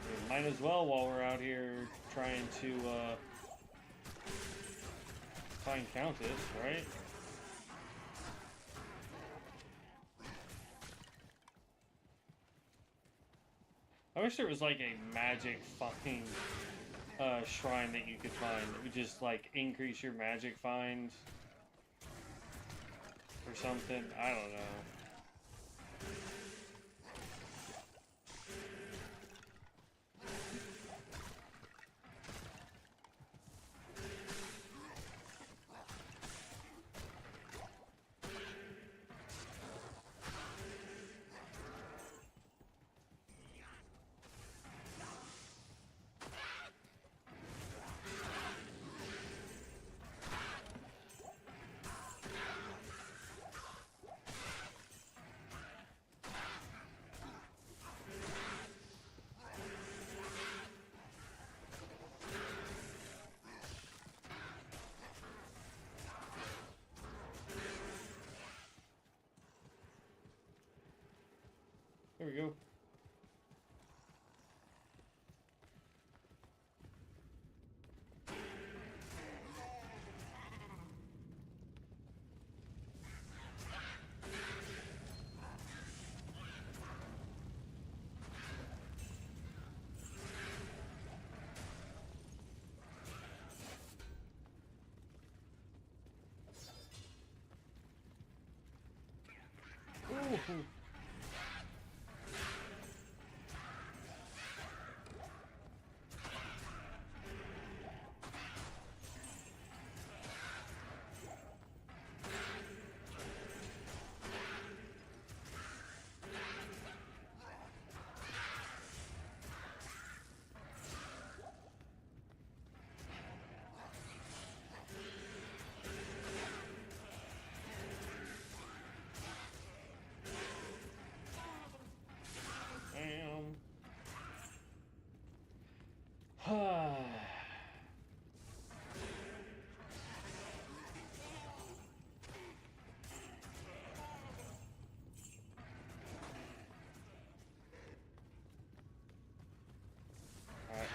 We might as well while we're out here trying to find Countess, right? I wish there was like a magic fucking shrine that you could find that would just like increase your magic find or something. I don't know. we go. Ooh.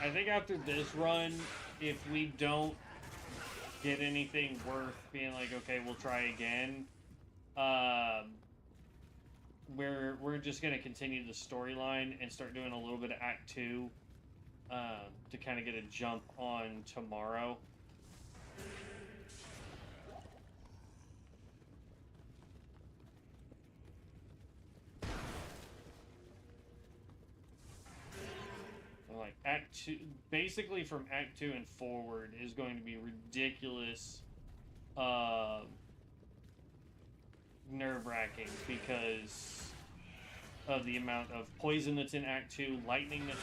I think after this run, if we don't get anything worth being like, okay, we'll try again, we're just gonna continue the storyline and start doing a little bit of Act 2 to kind of get a jump on tomorrow. Like Act 2, basically from Act 2 and forward is going to be ridiculous, nerve-wracking because of the amount of poison that's in Act 2, lightning that's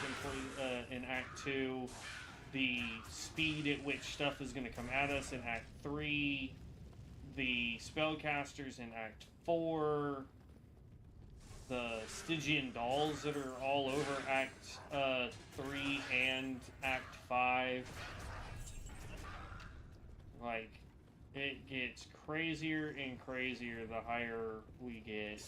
in Act 2, the speed at which stuff is going to come at us in Act 3, the spellcasters in Act 4, the Stygian dolls that are all over Act 3 and Act 5. Like, it gets crazier and crazier the higher we get.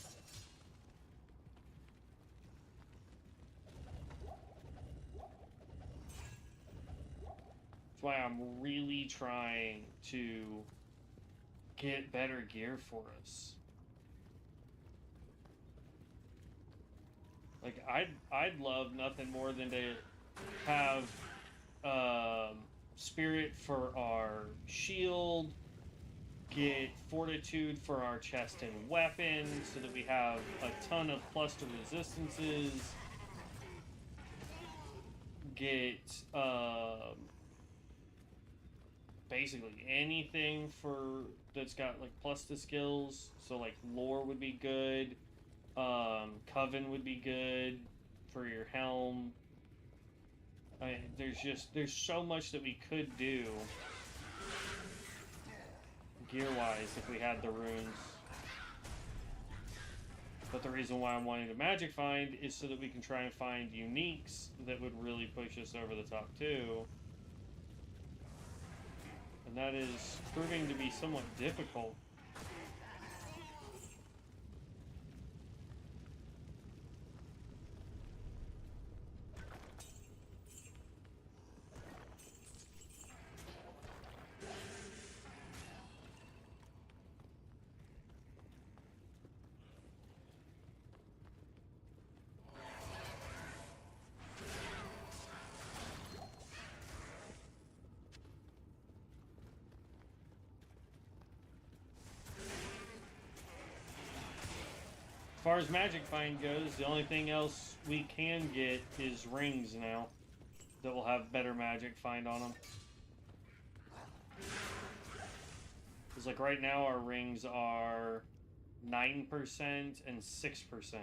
That's why I'm really trying to get better gear for us. Like, I'd love nothing more than to have spirit for our shield, get fortitude for our chest and weapon, so that we have a ton of plus to resistances, get basically anything for that's got like plus to skills, so like lore would be good. Coven would be good for your helm. There's so much that we could do gear-wise if we had the runes. But the reason why I'm wanting to magic find is so that we can try and find uniques that would really push us over the top too. And that is proving to be somewhat difficult. As far as magic find goes, the only thing else we can get is rings now that will have better magic find on them. Because like right now our rings are 9% and 6%.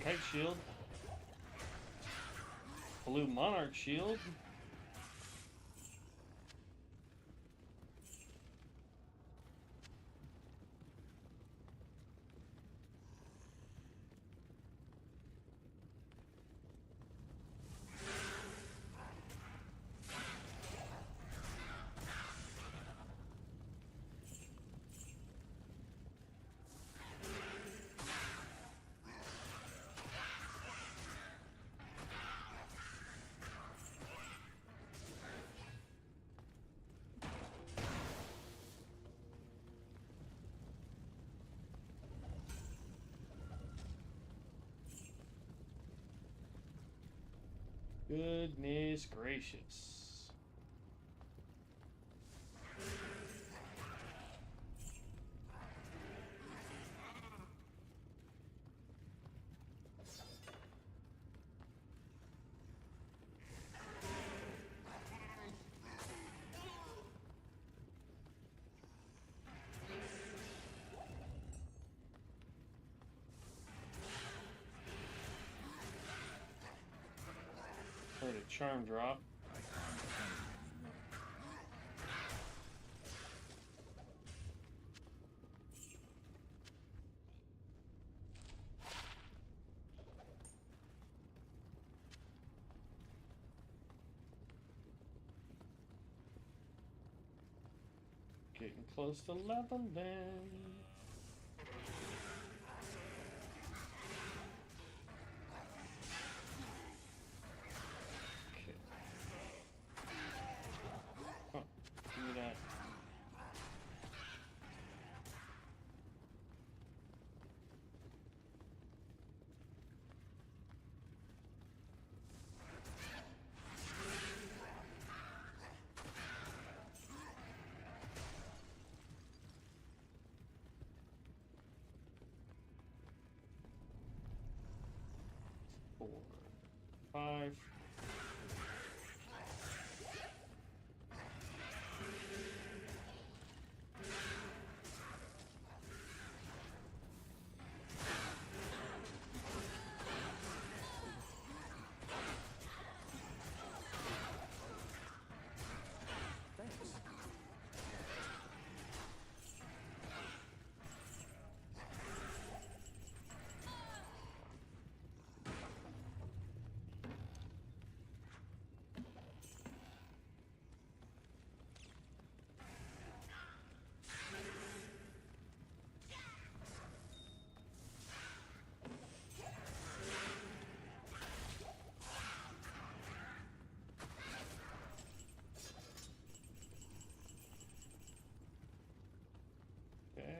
kite shield. Blue monarch shield. Goodness gracious. Heard a charm drop. Getting close to level then. That. Four, 5. Okay.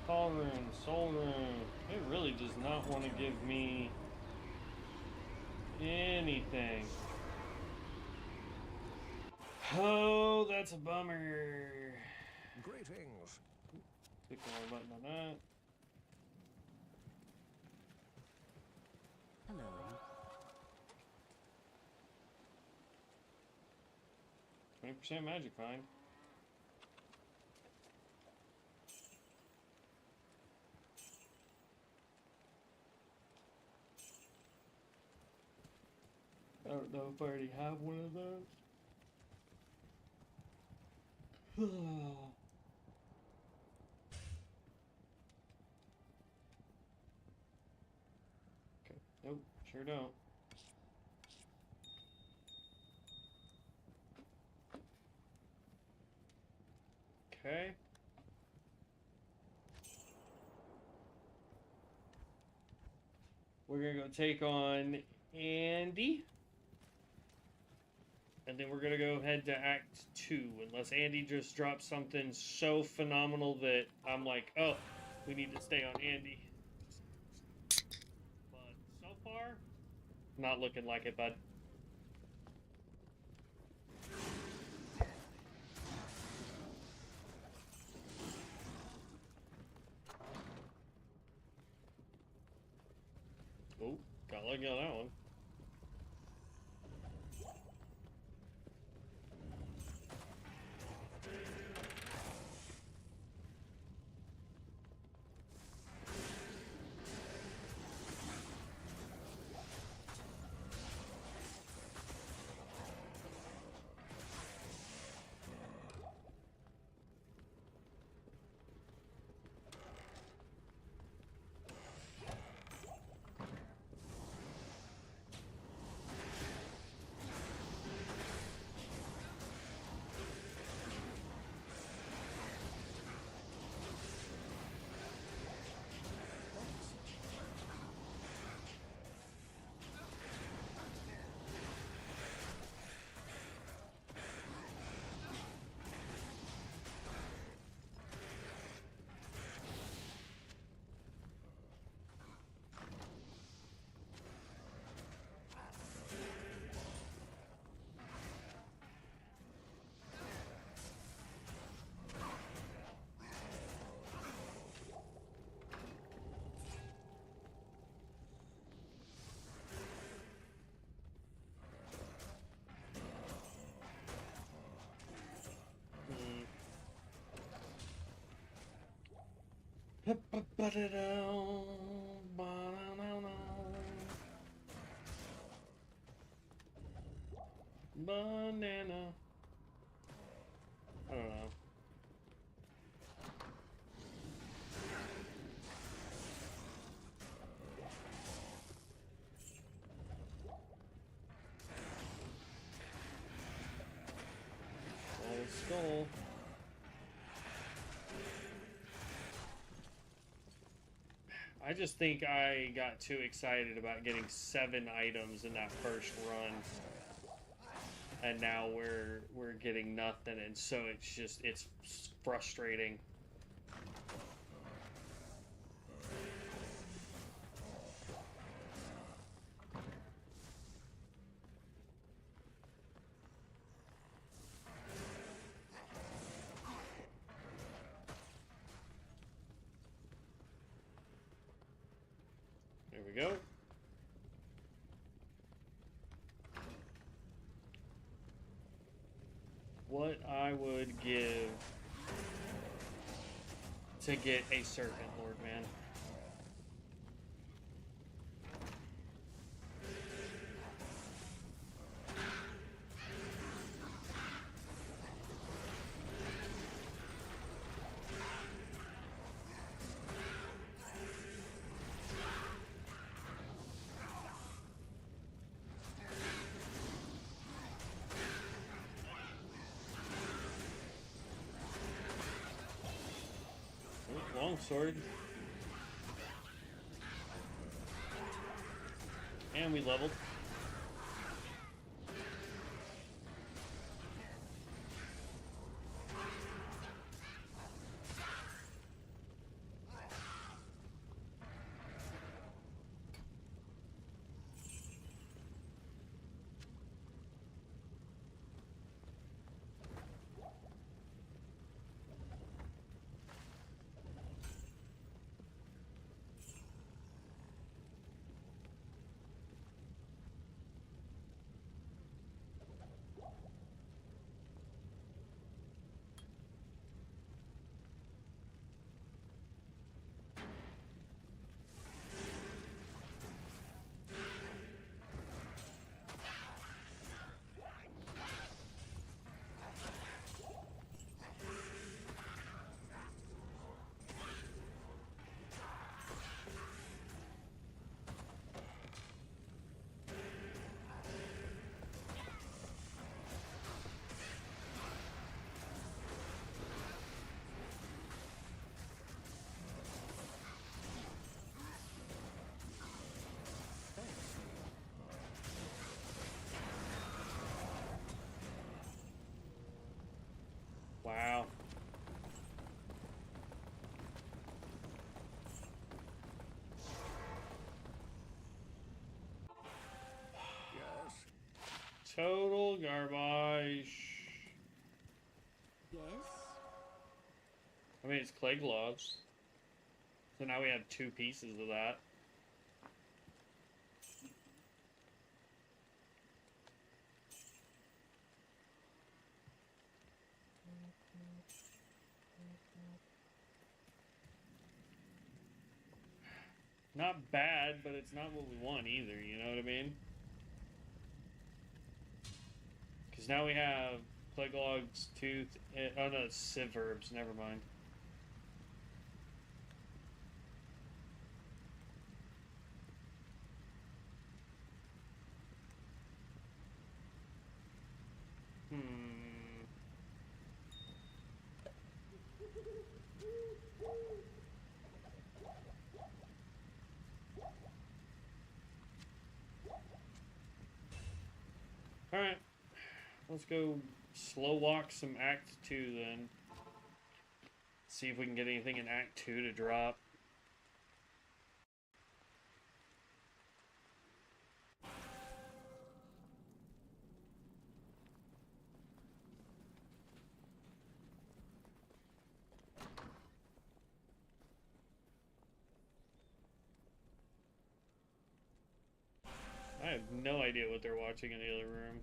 Call rune, soul rune. It really does not want to give me anything. Oh, that's a bummer. Greetings. Click the wrong button on that. Hello. 20% magic find. I don't know if I already have one of those. Okay. Nope, sure don't. Okay. We're gonna go take on Andy. And then we're gonna go head to Act 2, unless Andy just drops something so phenomenal that I'm like, oh, we need to stay on Andy. But so far, Not looking like it, bud. Oh, got lucky on that one. Banana. I don't know. Old skull. I just think I got too excited about getting 7 items in that first run, and now we're getting nothing, and so it's frustrating. There we go. What I would give to get a Serpent Lord, man. Longsword. And we leveled. Total garbage. Yes. I mean, it's clay gloves. So now we have 2 pieces of that. Not bad, but it's not what we want either, you know what I mean? Because now we have clay gloves, tooth, oh no, it's civ verbs, never mind. Alright. Let's go slow walk some Act 2 then. See if we can get anything in Act 2 to drop. I have no idea what they're watching in the other room.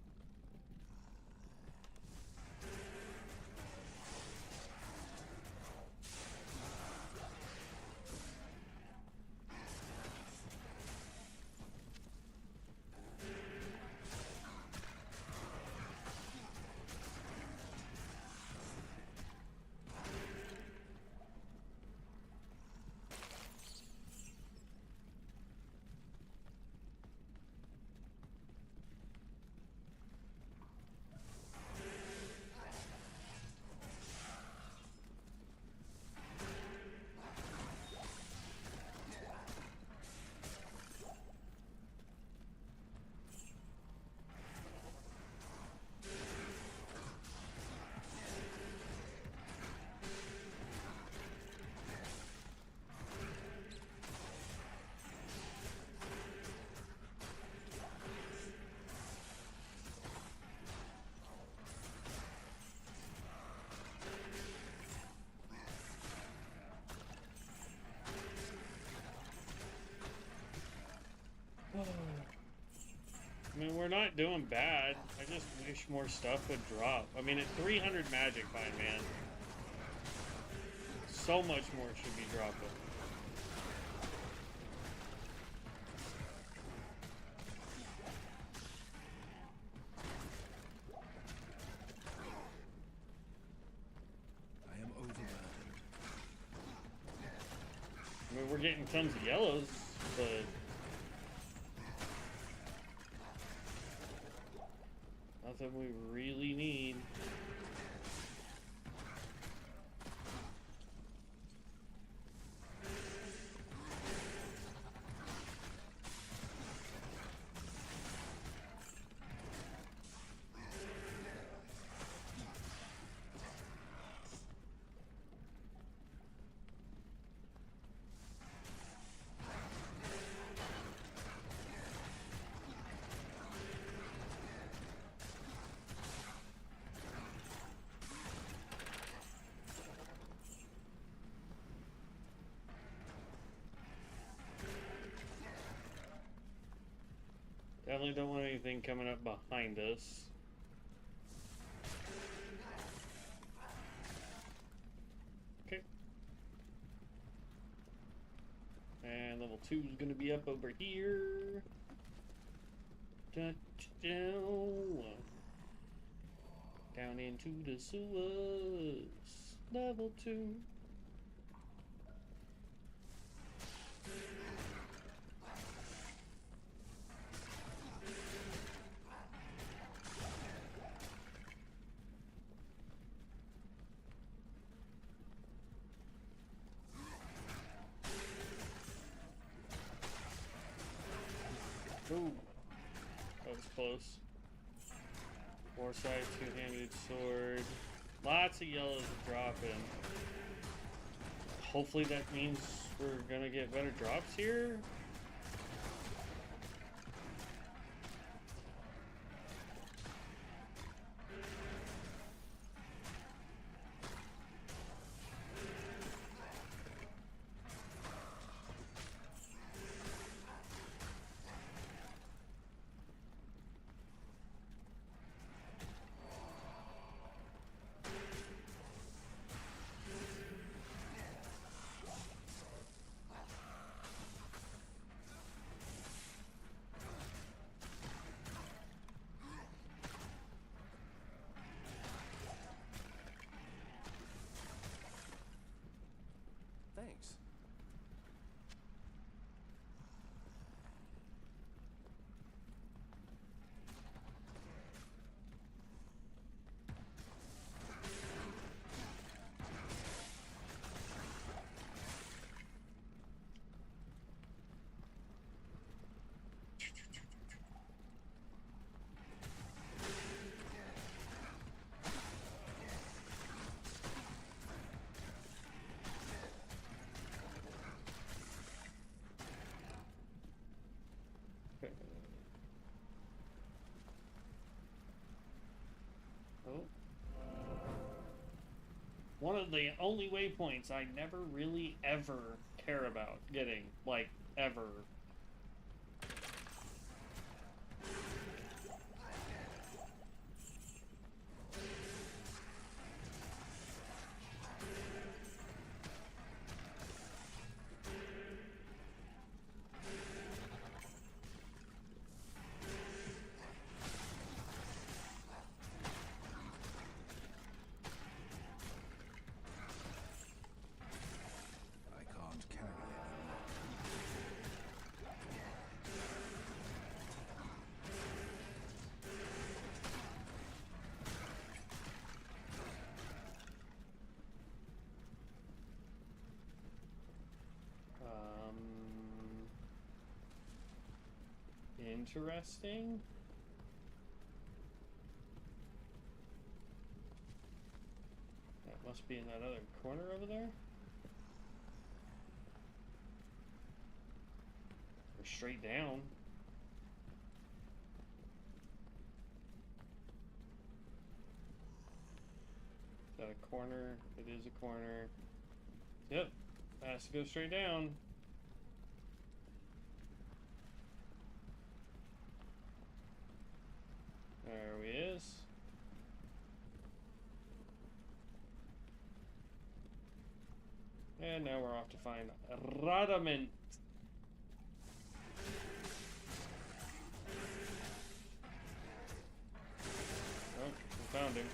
I mean, we're not doing bad. I just wish more stuff would drop. I mean, at 300 magic find, man. So much more should be dropping. I am overburdened. I mean, we're getting tons of yellows, but... nothing we really need. Definitely don't want anything coming up behind us. Okay. And level 2 is going to be up over here. Touchdown. Down into the sewers. Level 2. Ooh, that was close. Foresight, two-handed sword. Lots of yellows dropping. Hopefully that means we're gonna get better drops here. of the only waypoints I never really ever care about getting. Like, ever. I can't carry anymore. Interesting. That must be in that other corner over there. Or straight down. Is that a corner? It is a corner. Yep. Has to go straight down. There he is. And now we're off to find Radament. Oh, we found him.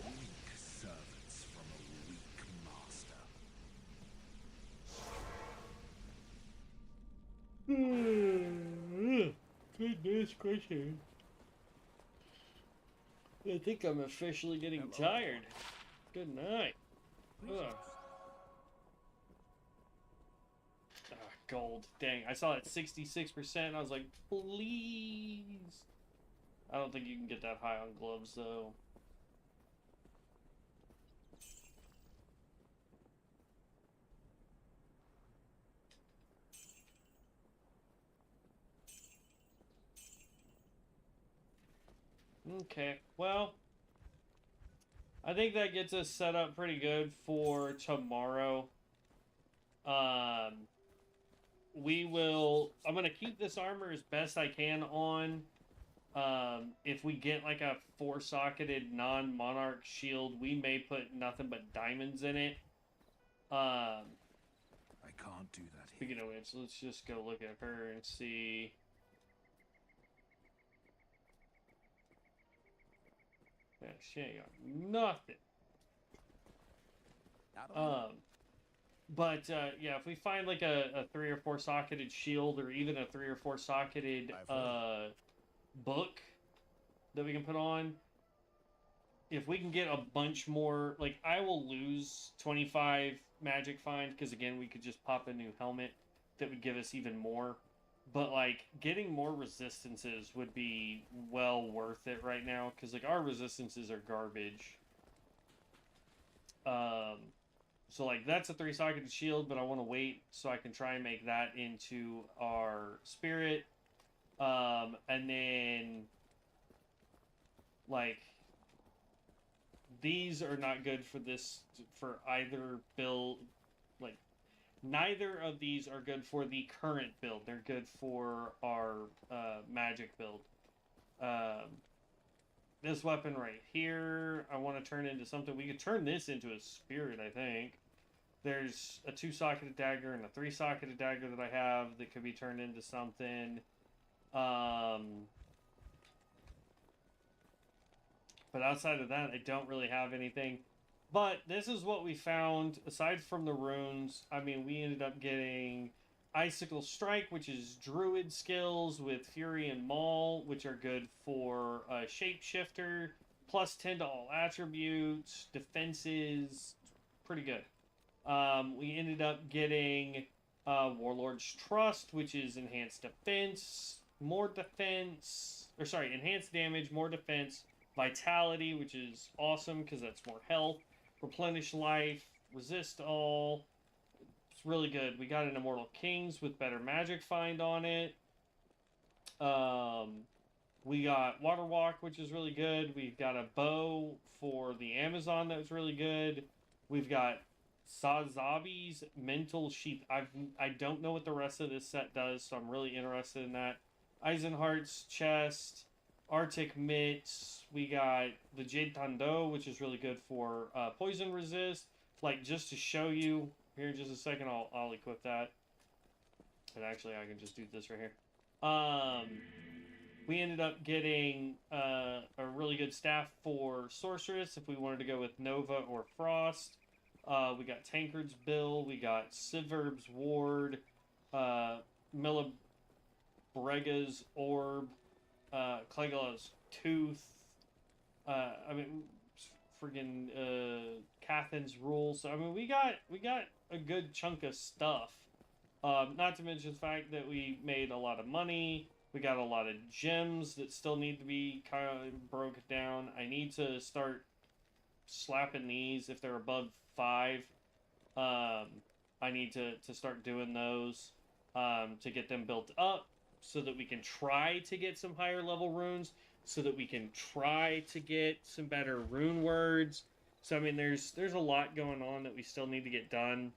Weak servants from a weak master. Goodness gracious. I think I'm officially getting tired. Good night. Ugh. Ah, gold. Dang, I saw it 66%. I was like, please. I don't think you can get that high on gloves, though. Okay, well, I think that gets us set up pretty good for tomorrow. I'm gonna keep this armor as best I can on. If we get like a 4-socketed non-monarch shield, we may put nothing but diamonds in it. I can't do that here. Speaking of which, let's just go look at her and see. Yeah, she ain't got nothing. Yeah, if we find like a 3 or 4 socketed shield or even a 3 or 4 socketed book that we can put on, if we can get a bunch more, like I will lose 25 magic find because again we could just pop a new helmet that would give us even more. But like getting more resistances would be well worth it right now because like our resistances are garbage. So like that's a 3-socketed shield, but I want to wait so I can try and make that into our spirit. And then like these are not good for this for either build. Like neither of these are good for the current build. They're good for our magic build. This weapon right here, I want to turn into something. We could turn this into a spirit, I think. There's a 2-socketed dagger and a 3-socketed dagger that I have that could be turned into something. But outside of that, I don't really have anything. But this is what we found, aside from the runes. I mean, we ended up getting Icicle Strike, which is Druid skills, with Fury and Maul, which are good for Shapeshifter, plus 10 to all attributes, defenses, pretty good. We ended up getting Warlord's Trust, which is enhanced defense, more defense, or sorry, enhanced damage, more defense, Vitality, which is awesome because that's more health, Replenish Life, Resist All. It's really good. We got an Immortal Kings with better Magic Find on it. We got Water Walk, which is really good. We've got a bow for the Amazon that was really good. We've got Sazabi's Mental Sheath. I don't know what the rest of this set does, so I'm really interested in that. Eisenhart's Chest, Arctic Mitts. We got the Jade Tando, which is really good for poison resist. Like, just to show you, here in just a second, I'll equip that. And actually, I can just do this right here. We ended up getting a really good staff for Sorceress if we wanted to go with Nova or Frost. We got Tankard's Bill. We got Siverb's Ward. Milibrega's Orb. Clegala's Tooth. I mean, friggin' Cathan's Rule. So I mean, we got a good chunk of stuff. Not to mention the fact that we made a lot of money. We got a lot of gems that still need to be kind of broken down. I need to start slapping these if they're above 5. I need to start doing those to get them built up so that we can try to get some higher level runes, so that we can try to get some better rune words. So I mean, there's a lot going on that we still need to get done.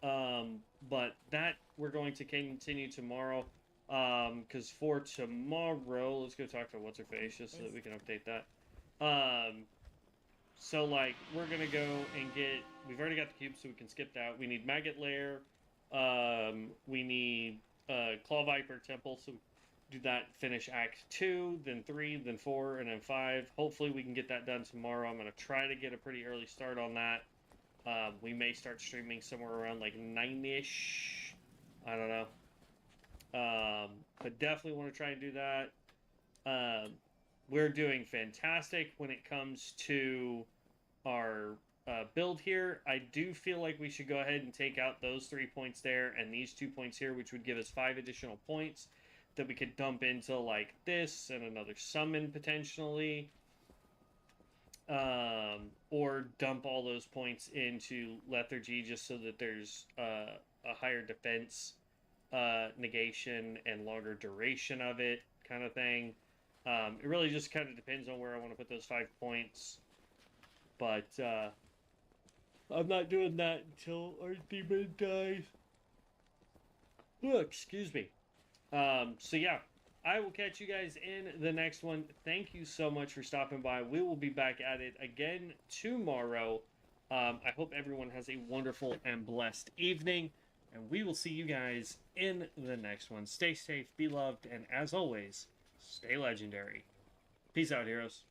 But that we're going to continue tomorrow. Because for tomorrow, let's go talk to what's her face just so that we can update that. So like we're gonna go and get. We've already got the cube, so we can skip that. We need Maggot Lair. We need Claw Viper Temple, so do that. Finish Act 2, then 3, then 4, and then 5. Hopefully we can get that done tomorrow. I'm gonna try to get a pretty early start on that. We may start streaming somewhere around like 9-ish. I don't know. But definitely want to try and do that. We're doing fantastic when it comes to our build here. I do feel like we should go ahead and take out those 3 points there and these 2 points here, which would give us 5 additional points that we could dump into like this and another summon potentially. Or dump all those points into lethargy just so that there's a higher defense negation and longer duration of it kind of thing. It really just kind of depends on where I want to put those 5 points. But I'm not doing that until our demon dies. Oh, excuse me. So yeah, I will catch you guys in the next one. Thank you so much for stopping by. We will be back at it again tomorrow. I hope everyone has a wonderful and blessed evening. And we will see you guys in the next one. Stay safe, be loved, and as always, stay legendary. Peace out, heroes.